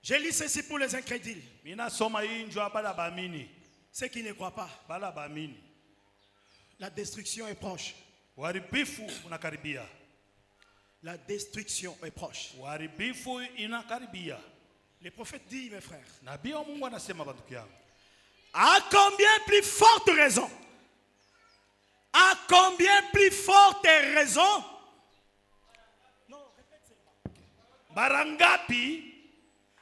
je lis ceci pour les incrédules. Ceux qui ne croient pas. La destruction est proche. La destruction est proche. Le prophète dit, mes frères, à combien plus forte raison? À combien plus forte raison? Non, répète seulement. Marangapi.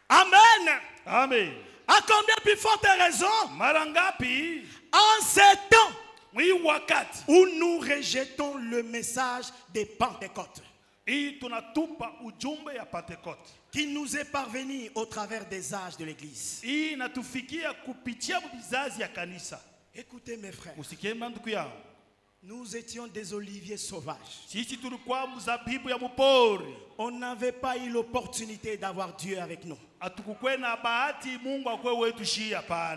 Amen. Amen. À combien plus forte raison? Marangapi. En ces temps oui, wakati. Où nous rejetons le message des Pentecôtes. Qui nous est parvenu au travers des âges de l'église. Écoutez mes frères. Nous étions des oliviers sauvages. On n'avait pas eu l'opportunité d'avoir Dieu avec nous.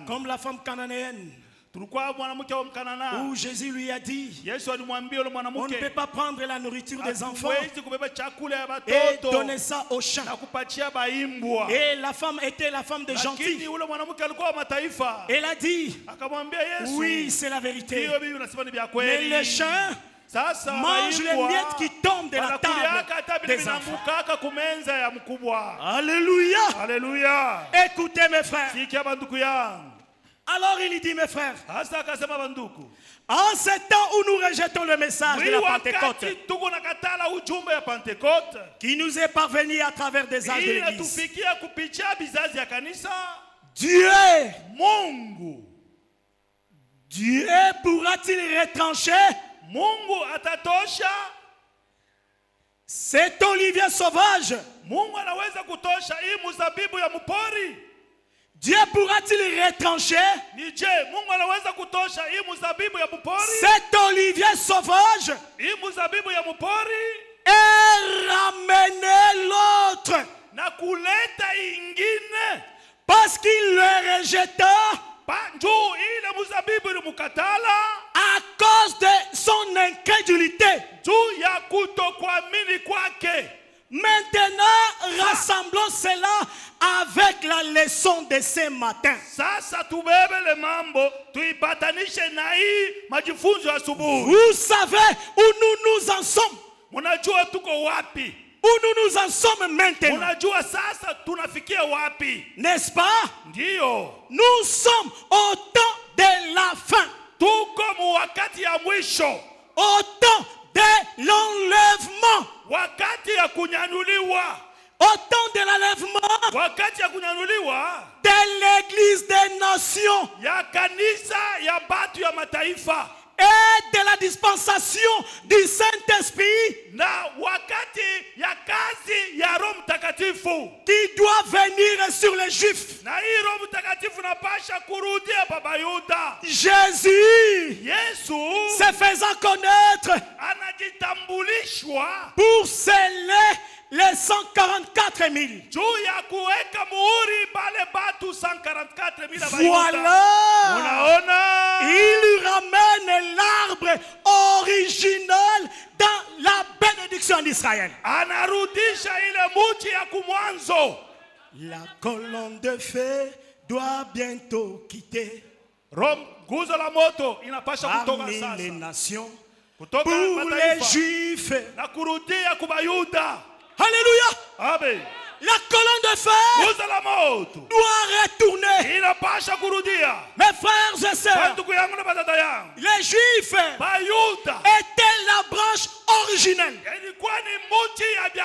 Comme la femme cananéenne. Où Jésus lui a dit, on ne peut pas prendre la nourriture des enfants et donner ça aux chiens. Et la femme était la femme des gentils. Elle a dit, oui, c'est la vérité. Mais les chiens mangent les miettes qui tombent de la table des enfants. Alléluia. Alléluia. Écoutez mes frères. Alors il dit, mes frères, en ce temps où nous rejetons le message de la Pentecôte, qui nous est parvenu à travers des âges de l'église, Dieu pourra-t-il retrancher cet olivier sauvage? Dieu pourra-t-il retrancher cet olivier sauvage et ramener l'autre? Parce qu'il le rejeta à cause de son incrédulité. kuamini kwake. Maintenant, rassemblons cela avec la leçon de ce matin. Sasa tubebe le mambo tuipatanishe na hii majifunzo asubuhi. Vous savez où nous en sommes? Munajua tuko wapi? Où nous en sommes maintenant? Munajua sasa tunafikia wapi? N'est-ce pas? Ndio. Nous sommes au temps de la fin. Tuko mu wakati ya mwisho. Au temps de l'enlèvement. Wakati ya kunyanyuliwa. Au temps de l'enlèvement. Wakati ya kunyanyuliwa. De l'église des nations. Ya kanisa ya batu ya mataifa. Et de la dispensation du Saint-Esprit. Na wakati ya kazi ya Roho Mtakatifu. Qui doit venir sur les Juifs. Na hii Roho Mtakatifu napasha kurudia baba Yuda. Jésus. Yesu. Se faisant connaître. Anajitambulishwa. Pour sceller les 144 000. Juu ya kuweka muhuri pale batu 144 000. Voilà. Unaona? Il ramène l'arbre original dans la bénédiction d'Israël. Anarudisha ile muti ya kumwanzo. La colonne de feu doit bientôt quitter. Nguzo la moto inapasha kutoka parmi sasa. Les nations. Kutoka pour mataifa. Les Juifs. Na kurudia kubayuda. Alléluia. Amen. La colonne de feu doit retourner. Inapasha kurudia. Mes frères et sœurs, les Juifs étaient la branche originelle. Mais à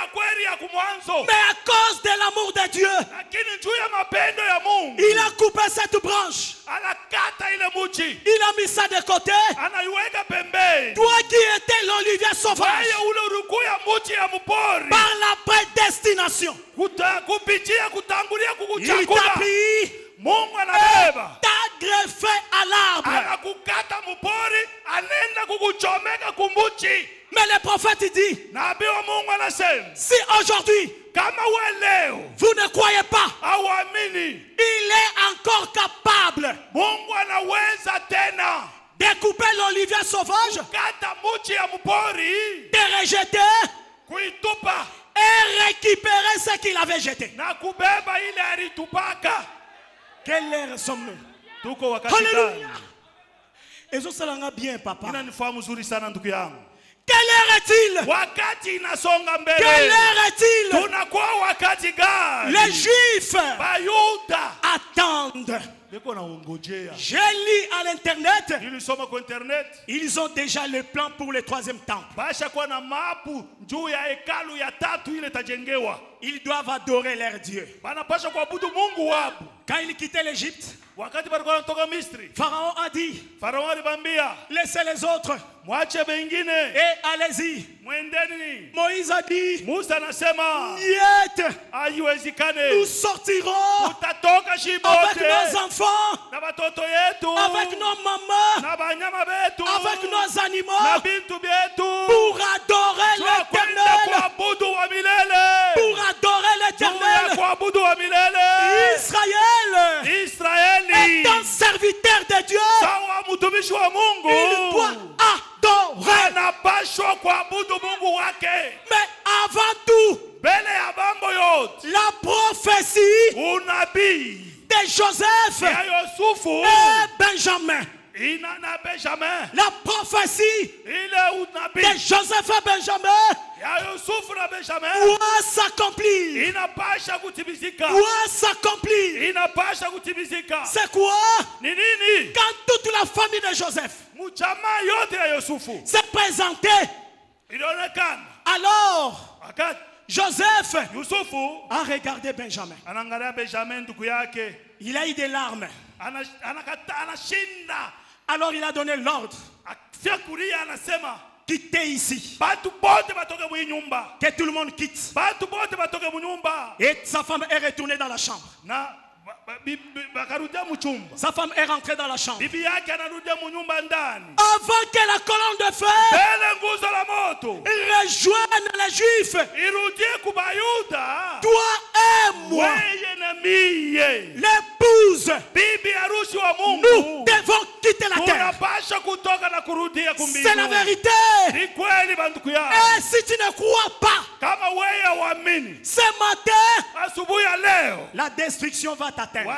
cause de l'amour de Dieu, il a coupé cette branche. Il a mis ça de côté. Toi qui étais l'olivier sauvage, par la prédestination, il t'a pris et t'a greffé à l'arbre. Mais le prophète dit, si aujourd'hui vous ne croyez pas, il est encore capable de couper l'olivier sauvage, de rejeter et récupérer ce qu'il avait jeté. Quelle heure sommes-nous? Alléluia. Et ça l'a bien, papa. Quelle heure est-il? Quelle heure est-il? Les Juifs attendent. J'ai lu à l'internet. Ils ont déjà le plan pour le 3e temple. Ils doivent adorer leur Dieu. Quand ils quittaient l'Égypte, Pharaon a dit, laissez les autres et allez-y. Moïse a dit, niet, nous sortirons avec nos enfants, avec nos mamans, avec nos animaux, pour adorer l'Éternel. Pour adorer l'Éternel. Israël est un serviteur de Dieu. Il doit adorer. Mais avant tout, la prophétie de Joseph et Benjamin. La prophétie de Joseph et Benjamin doit s'accomplir. Doit s'accomplir. C'est quoi? Quand toute la famille de Joseph s'est présentée, alors Joseph a regardé Benjamin. Il a eu des larmes. Alors il a donné l'ordre. Quittez ici. Que tout le monde quitte. Et sa femme est retournée dans la chambre. Sa femme est rentrée dans la chambre. Avant que la colonne de feu rejoigne les Juifs, toi et moi, l'épouse d'épouse, nous devons quitter la terre. C'est la vérité. Et si tu ne crois pas, ce matin, la destruction va t'atteindre.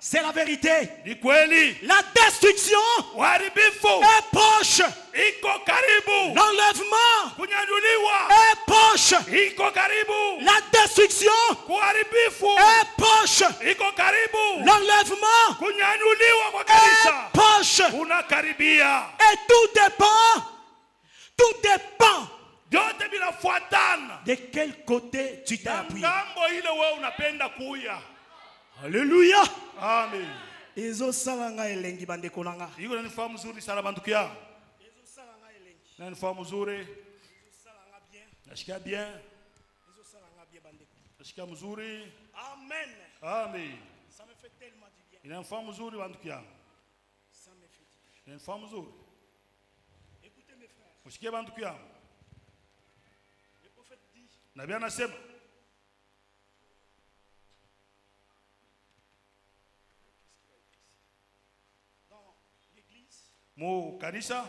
C'est la vérité. La destruction est proche. L'enlèvement est proche. La destruction est proche. L'enlèvement est proche. Et tout dépend de quel côté tu t'es appuyé. Alléluia. Amen. Ezo salanga elengi bandeko nanga. Iko na nifahamu mzuri sana banduku yangu. Ezo salanga elengi. Na nifahamu mzuri. Ezo salanga bien. Nashika bien. Ezo salanga bien bandeko. Nashika mzuri. Amen. Amen. Ça me fait tellement du bien. Ina nifahamu mzuri banduku yangu. Ça me fait du bien. Ina nifahamu mzuri. Écoutez mes frères. Msikie banduku yangu. Le prophète dit. Nabii anasema mu kanisa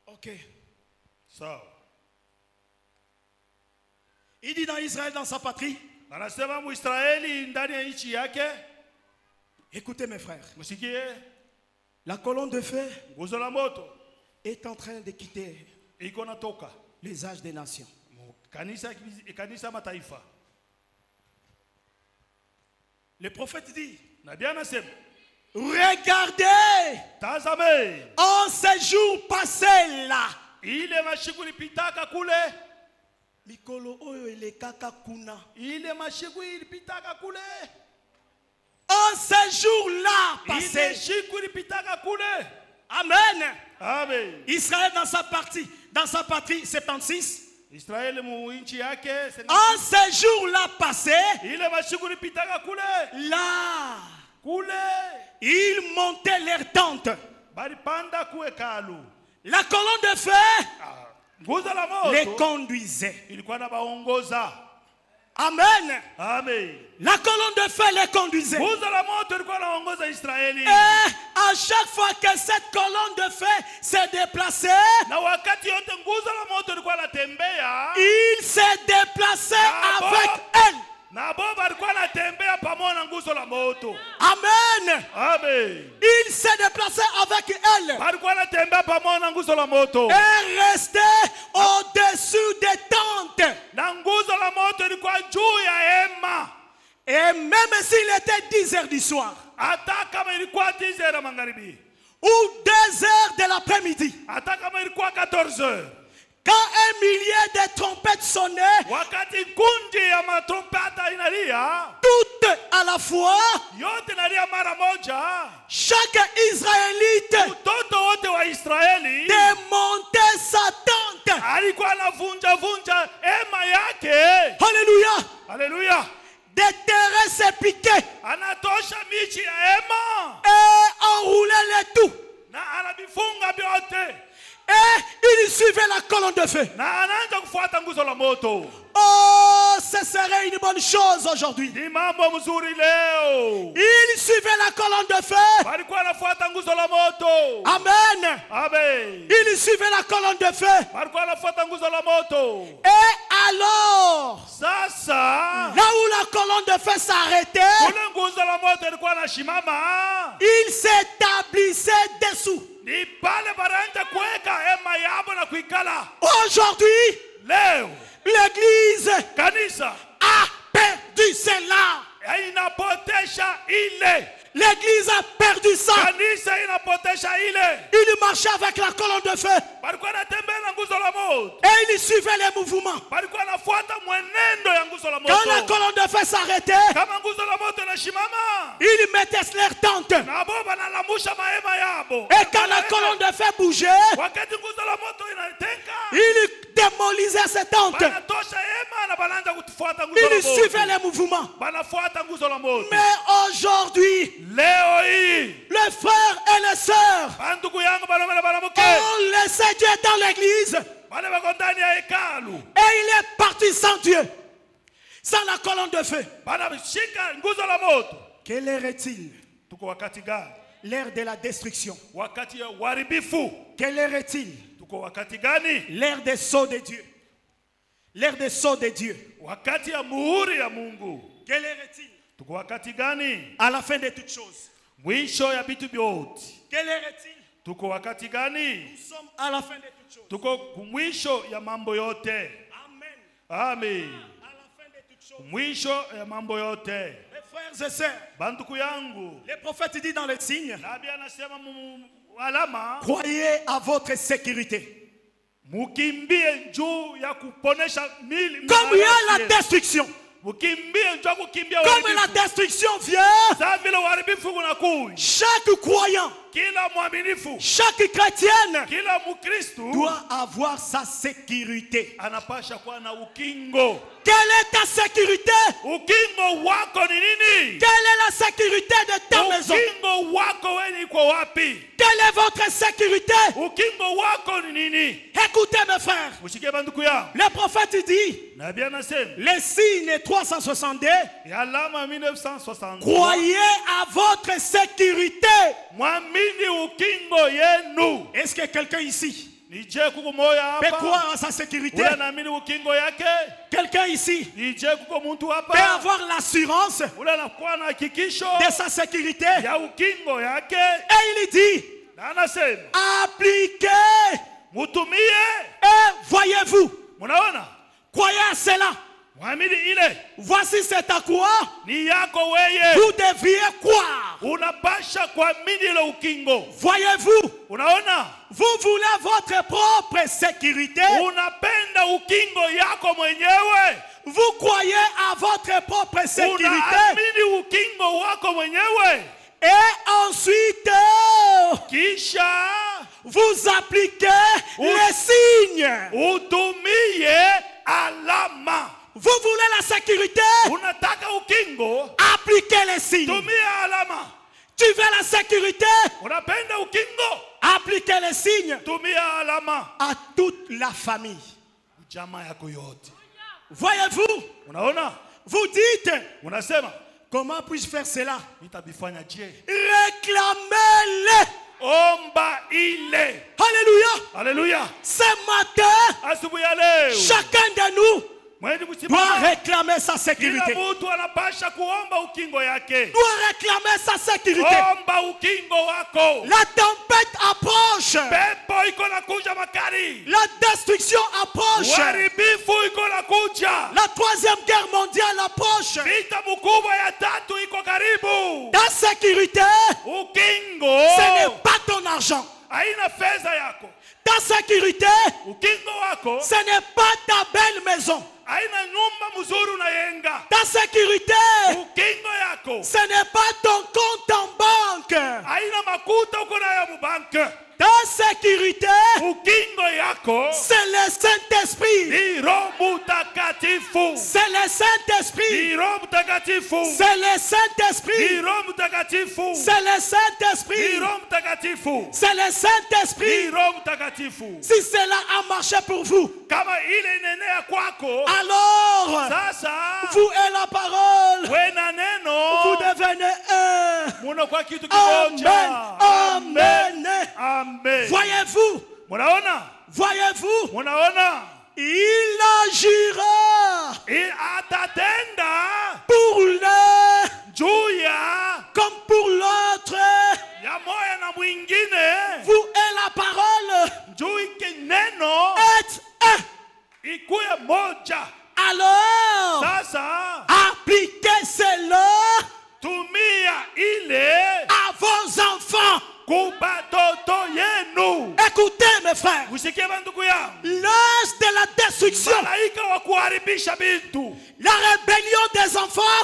ok. Sawa. Il dit dans Israël, dans sa patrie. Anasema mu Israeli ndani ya nchi yake. Écoutez mes frères. Msikie. La colonne de feu nguzo la moto est en train de quitter iko natoka les âges des nations. Kanisa mataifa. Le prophète dit, regardez, en ces jours passés là, ile mashiku ilipitaka kule, mikolo oyo elekaka kuna, ile mashiku ilipitaka kule, en ces jours là passés, ile mashiku ilipitaka kule. Amen. Amen. Israël dans sa patrie 76. Israël mu nchi yake. En ces jours-là passés, ile mashiku ilipitaka kule. Là, kule, ils montaient leurs tentes. Balipanda ku hekalu. La colonne de feu nguzo la moto les conduisait. Ilikuwa na baongoza. Amen. Amen. La colonne de feu les conduisait. Nguzo la moto ilikuwa naongoza Israeli. Et à chaque fois que cette colonne de feu s'est déplacée, na wakati yote nguzo la moto ilikuwa natembea, il s'est déplacé avec elle. Na boba alikuwa anatembea pamoja na nguzo la moto. Amen. Amen. Il s'est déplacé avec elle. Alikuwa anatembea pamoja na nguzo la moto. Et restait au-dessus des tentes. Na nguzo la moto ilikuwa juu ya hema. Et même s'il était 10 heures du soir, hata kama ilikuwa 10 heures magharibi, ou 2 heures de l'après-midi, hata kama ilikuwa 14 heures, quand un millier de trompettes sonnaient, wakati kundi ya matrompeta inalia, toutes à la fois, yote inalia mara moja, chaque Israélite mtoto wote wa Israeli démontait sa tente. alikuwa anavunja hema yake. Alléluia. Alléluia. Déterrer ses piquets anatosha michi ya hema et enrouler les tout. Na anabifunga vyote. Et il suivait la colonne de feu. Na anaanza kufuata nguzo la moto. Oh, ce serait une bonne chose aujourd'hui. Ni mambo mzuri leo. Il suivait la colonne de feu. Walikuwa anafuata nguzo la moto. Amen. Amen. Il suivait la colonne de feu. Walikuwa anafuata nguzo la moto. Et alors, sasa, là où la colonne de feu s'arrêtait, kule nguzo la moto ilikuwa inashimama, il s'établissait dessous. Ni pale baraenda kuweka hema yabo na kuikala. Aujourd'hui, leo l'église kanisa a perdu cela. Inapotesha ile. L'église a perdu ça. Kanisa inapotesha ile. Il marchait avec la colonne de feu. Balikuwa anatembea na nguzo la moto. Et il suivait les mouvements. Balikuwa anafuata mwenendo ya nguzo la moto. Quand la colonne de feu s'arrêtait, kama nguzo la moto inashimama, ils mettaient leur tente. Na bo banalamusha mahema yabo. Et quand la colonne de feu bougeait, wakati nguzo la moto inatenga, il démolisait ses tentes. Banatosha hema na banaanza kufuata nguzo la moto. Il suivait les mouvements. Banafuata nguzo la moto. Mais aujourd'hui, leo hii, les frères et les sœurs bandugu yangu banaume na banamuke, ont laissé connaissait Dieu dans l'église. Et il est parti sans Dieu. Sans la colonne de feu. Quelle heure est-il? L'ère de la destruction. Quelle heure est-il? L'ère des sceaux de Dieu. L'ère des sceaux de Dieu. Quelle heure est-il? À la fin de toutes choses. Quelle heure est-il? Nous sommes à la fin de toutes choses. Amen. Amen. À la fin de toutes choses. Mes frères et sœurs, le prophète dit dans les signes, croyez à votre sécurité. Comme il y a la destruction. Comme la destruction vient, chaque croyant, chaque chrétienne doit avoir sa sécurité. Quelle est ta sécurité? Quelle est la sécurité de ta maison? Quelle est votre sécurité? Écoutez mes frères. Le prophète dit, les signes 362, croyez à votre sécurité. Est-ce que quelqu'un ici peut croire à sa sécurité? Quelqu'un ici peut avoir l'assurance de sa sécurité? Et il dit, appliquez et voyez-vous. Croyez à cela. Voici c'est à quoi vous devriez croire. Voyez-vous, vous voulez votre propre sécurité. Vous croyez à votre propre sécurité. Et ensuite, vous appliquez les signes. Vous voulez la sécurité? Appliquez les signes. Tu veux la sécurité? Appliquez les signes à toute la famille. Voyez-vous? Vous dites, comment puis-je faire cela? Réclamez-les. Alléluia. Alléluia. Ce matin, chacun de nous doit réclamer sa sécurité. Doit réclamer sa sécurité. La tempête approche. La destruction approche. La troisième guerre mondiale approche. Ta sécurité, ce n'est pas ton argent. Ta sécurité, ce n'est pas ta belle maison. Ta sécurité, ce n'est pas ton compte en banque. Ta sécurité, c'est le Saint-Esprit. C'est le Saint-Esprit. C'est le Saint-Esprit. C'est le Saint-Esprit. C'est le Saint-Esprit. Si cela a marché pour vous, alors vous et la parole, vous devenez un. Amen. Amen. Voyez-vous? Voyez-vous? Il agira pour l'un comme pour l'autre. Vous et la parole êtes un. Alors, appliquez cela à vos enfants. Écoutez mes frères, l'âge de la destruction, la rébellion des enfants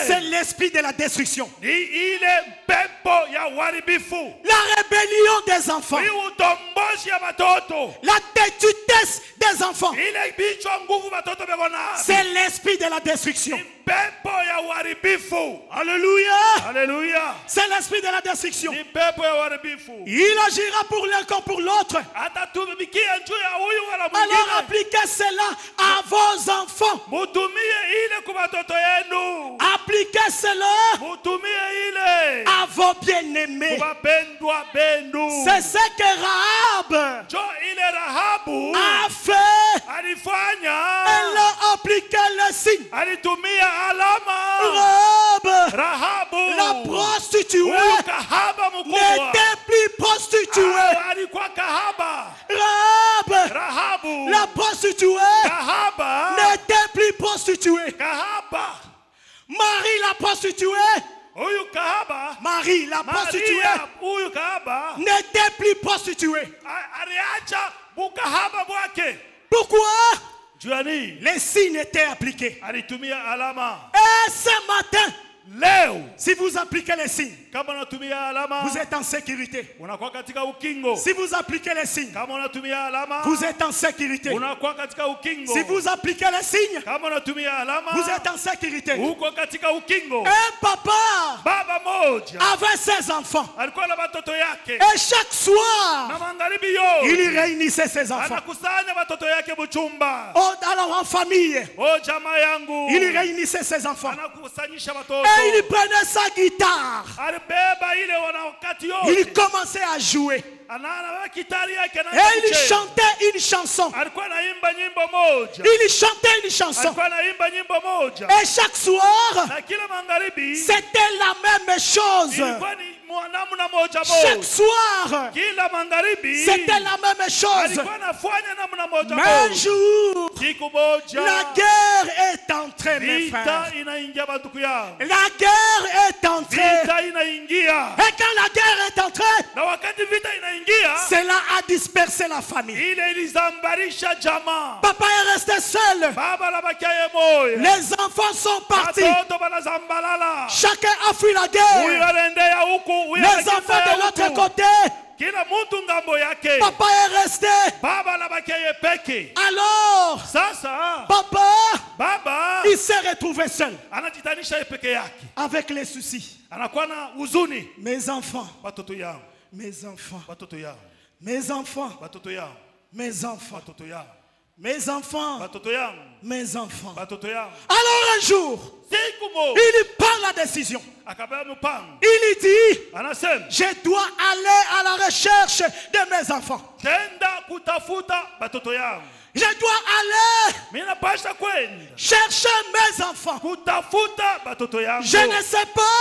C'est l'esprit de la destruction. ile pepo ya uharibifu. La rébellion des enfants. Ni utombozi ya watoto. La détutesse des enfants. Ile bichwa nguvu watoto bekona. C'est l'esprit de la destruction. Pepo ya uharibifu. Alléluia. Alléluia. C'est l'esprit de la destruction. Ni pepo ya uharibifu. Il agira pour l'un comme pour l'autre. Atatumikia juu ya huyu wala mwingine. Alors appliquez cela à vos enfants. Mutumie ile kwa watoto yenu. Appliquez cela Mutumie ile à vos bien-aimés. kwa pendwa bendu. C'est ce que Rahab Jo ile Rahabu a fait. alifanya. Elle a appliqué le signe. Alitumia alama. Rahabu, la prostituée, kahaba mkubwa n'était plus prostituée. Alikuwa kahaba. Rahabu, la prostituée, kahaba n'était plus prostituée. Kahaba. Marie la prostituée, huyu kahaba, Marie la prostituée, huyu kahaba n'était plus prostituée. Aliacha bukahaba bwake. Pourquoi? Juani, les signes étaient appliqués. Alitumia alama. Et ce matin, leo, si vous appliquez les signes, kama unatumia alama, vous êtes en sécurité. Unakuwa katika ukingo. Si vous appliquez les signes, kama unatumia alama, vous êtes en sécurité. Unakuwa katika ukingo. Si vous appliquez les signes, kama unatumia alama, vous êtes en sécurité. Uko katika ukingo. Un papa, baba moja, avait ses enfants. Alikuwa na watoto yake. Et chaque soir, na magharibi yote, il réunissait ses enfants. Anakusanya watoto yake buchumba. Alors en famille, jamaa yangu, il réunissait ses enfants. Anakusanyisha watoto. Et il prenait sa guitare. Il commençait à jouer. Et il chantait une chanson. Il chantait une chanson. Et chaque soir, c'était la même chose. Chaque soir, c'était la même chose. Mais un jour, la guerre est entrée, mes frères. La guerre est entrée. Et quand la guerre est entrée, cela a dispersé la famille. Papa est resté seul. Les enfants sont partis. Chacun a fui la guerre. Les enfants de l'autre côté, papa est resté. Alors, papa, il s'est retrouvé seul avec les soucis. Mes enfants, mes enfants, mes enfants, mes enfants, mes enfants, mes enfants. Alors un jour, il prend la décision. Il dit, je dois aller à la recherche de mes enfants. Je dois aller chercher mes enfants. Je ne sais pas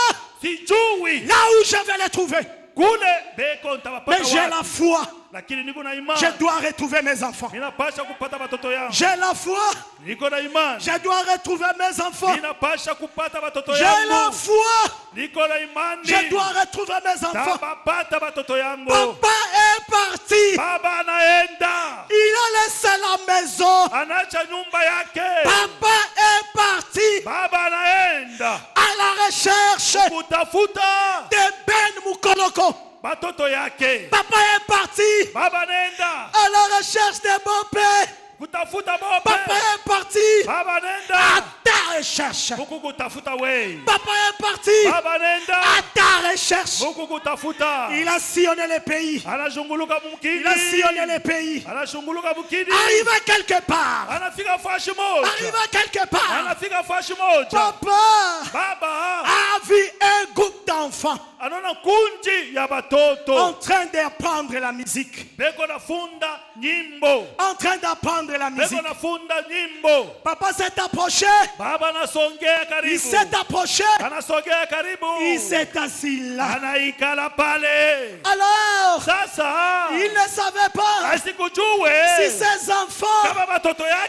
là où je vais les trouver. Mais j'ai la foi. Je dois retrouver mes enfants. J'ai la foi. Je dois retrouver mes enfants. J'ai la foi. Je dois retrouver mes enfants. Papa est parti. Il a laissé la maison. Papa est parti à la recherche de Ben Mukoloko. Papa est parti à la recherche de mon père. Papa est parti à ta recherche. Papa est parti à ta recherche. Il a sillonné les pays. Il a sillonné les pays. Arrivé quelque part. Arrivé quelque part. Papa a vu un groupe d'enfants en train d'apprendre la musique. En train d'apprendre la musique. Papa s'est approché. Il s'est approché. Il s'est assis là. Alors, il ne savait pas si ses enfants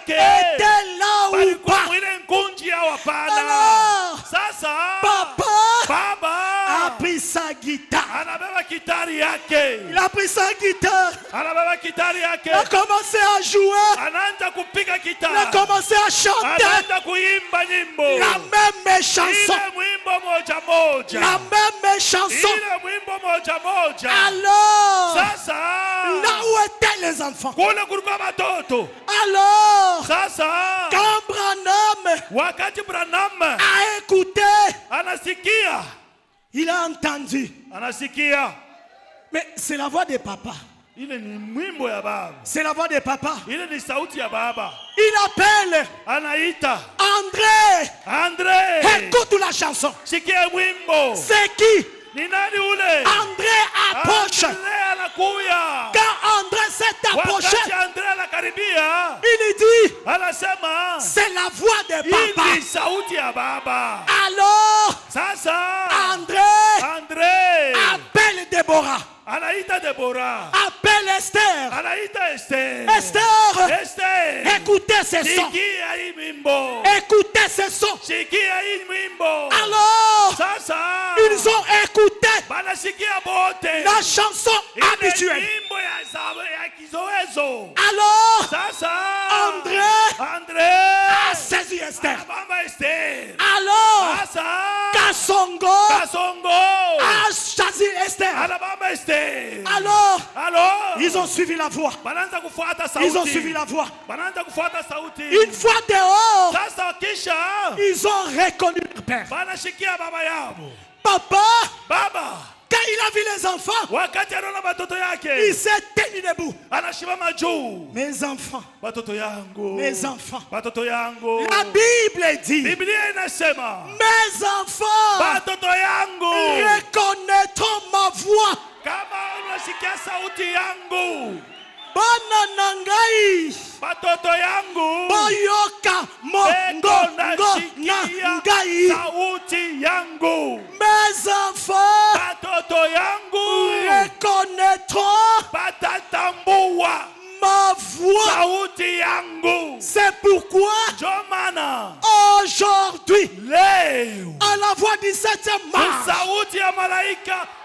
étaient là ou pas. Alors, papa a pris pris sa guitare. Anabeba kitari yake. Il a pris sa guitare. Anabeba kitari yake. Il a commencé à jouer. Anaanza kupiga Il kitari. a commencé à chanter. Anaanza kuimba nyimbo. La même chanson. Ile mwimbo moja moja. La même chanson. Ile mwimbo moja moja. Alors, Sasa là où étaient les enfants? kule kulikuwa watoto. Alors, Sasa quand Branham wakati Branham a écouté, anasikia, il a entendu. anasikia Mais c'est la voix de papa. ile ni mwimbo ya baba. C'est la voix de papa. Ile ni sauti ya baba. Il appelle Anaita André. André. Écoute la chanson. Sikia mwimbo. C'est qui? Ni nani ule? André approche. André anakuya. Quand André s'est approché, Wakati André anakaribia, il dit, anasema c'est la voix de hii papa. ni sauti ya baba. Alors, Sasa André appelle Déborah. anaita Deborah. Appelle Esther. Anaita Esther. Esther, Esther. écoutez ce son. Sikia hii mwimbo. Écoutez ce son. Sikia hii mwimbo. Alors, Sasa ils ont écouté banasikia bote la chanson habituelle. Mwimbo ya kizoezo. Alors, Sasa André a saisi Esther. Mama Esther. Alors, Sasa Kasongo a choisi Esther. Mama Esther. Alors, ils ont suivi la voix. Banaanza kufuata sauti. Ils ont suivi la voix. Banaanza kufuata sauti. Une fois dehors, Sasa kisha ils ont reconnu leur père. banashikia baba yao. Baba, quand il a vu les enfants, wakati anaona watoto yake, il s'est tenu debout. Anashimama juu. Mes enfants, watoto yangu, mes enfants, watoto yangu. La Bible dit, Biblia inasema, mes enfants, watoto yangu reconnaîtront ma voix. Kama unasikia sauti yangu, bana nangai, watoto yangu boyoka mongo nangai, sauti yangu. Mes enfants, watoto yangu reconnaîtront batatambua ma voix. Sauti yangu. C'est pourquoi aujourd'hui, à la voix du 7e mars,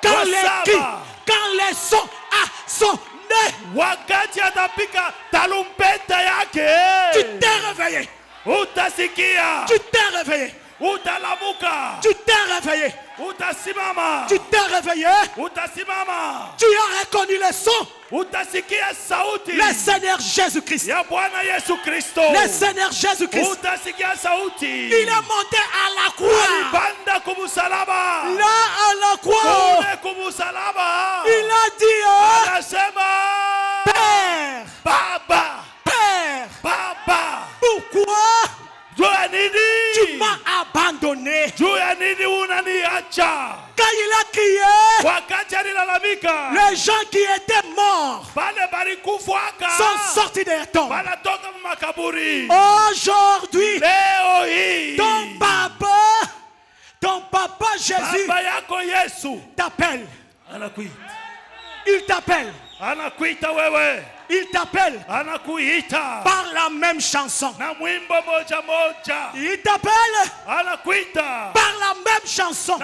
quand les sons sont nés, wakati atapika tarumbeta yake, tu t'es réveillé. Utasikia. Tu t'es réveillé. Utalamuka. Tu t'es réveillé. Utasimama. Tu t'es réveillé. Utasimama. Tu as reconnu le son. Utasikia sauti. Le Seigneur Jésus-Christ. Ya Bwana Yesu Kristo. Le Seigneur Jésus-Christ. Utasikia sauti. Il est monté à la croix. Alipanda kumusalaba. Là à la croix. Kule kumusalaba. Il a dit, anasema, Père. Baba. Père. Baba. Pourquoi tu m'as abandonné? Quand il a crié, les gens qui étaient morts sont sortis des tombes. Aujourd'hui, ton papa Jésus t'appelle. Il t'appelle. Il t'appelle par la même chanson. Il t'appelle par la même chanson.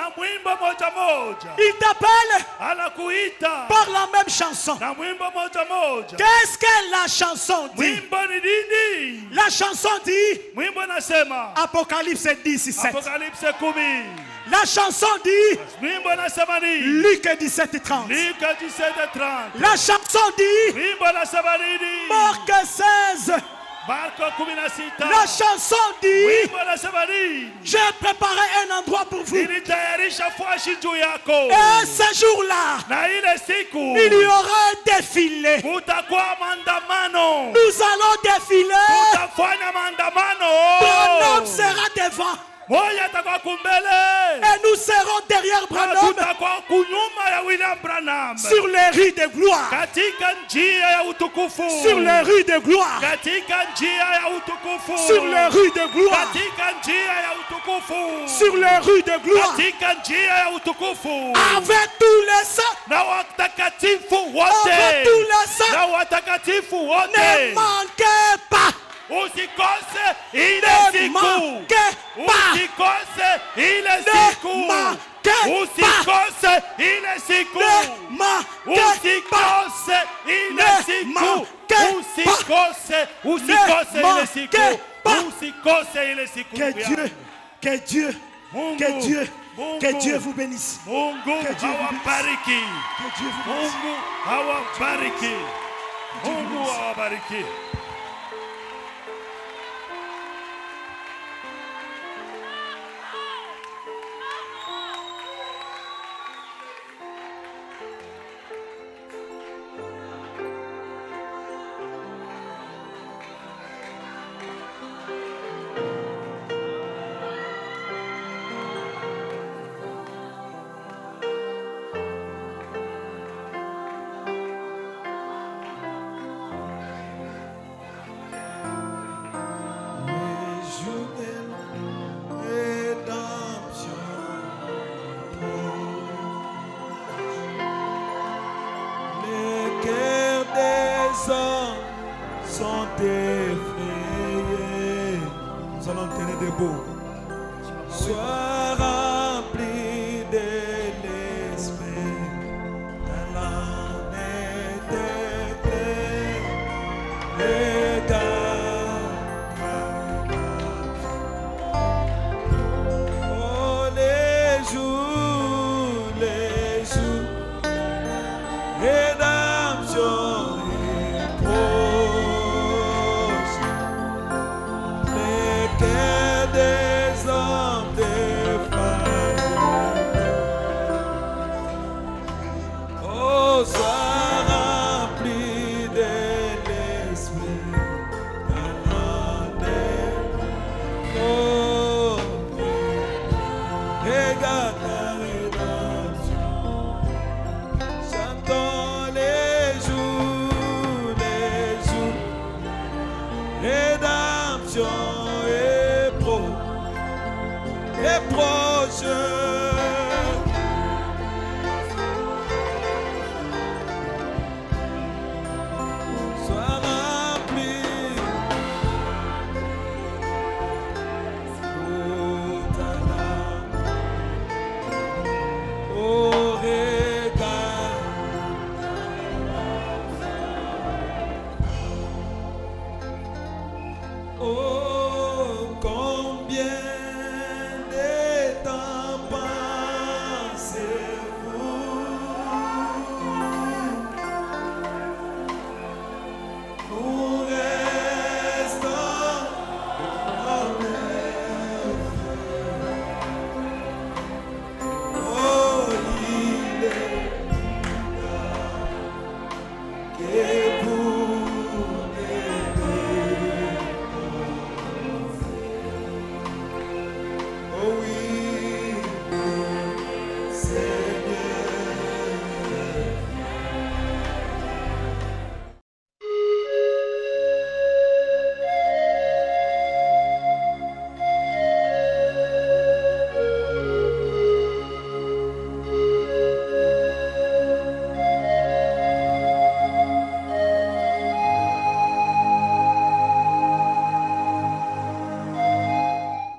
Il t'appelle par la même chanson. Qu'est-ce que la chanson dit? La chanson dit, Apocalypse 17. La chanson dit, Luc 17:30. La chanson dit, Marc 16. La chanson dit, j'ai préparé un endroit pour vous. Et ce jour-là, il y aura un défilé. Nous allons défiler. Ton homme sera devant. Et nous serons derrière Branham sur les rues de gloire. Sur les rues de gloire. Sur les rues de gloire. Sur les rues de gloire. Avec tous les saints. Avec tous les saints. Ne manquez pas. Usikose ile siku. Ne manquez usikose ile siku, usikose ile siku, usikose ile siku, usikose ile siku. Que Dieu vous bénisse. Mungu hawabariki. Mungu hawabariki. Mungu hawabariki. Sont effrayés. Nous allons tenir debout. Sois rempli de l'esprit, l'âme oh, les jours, rédemption. Rédemption est proche.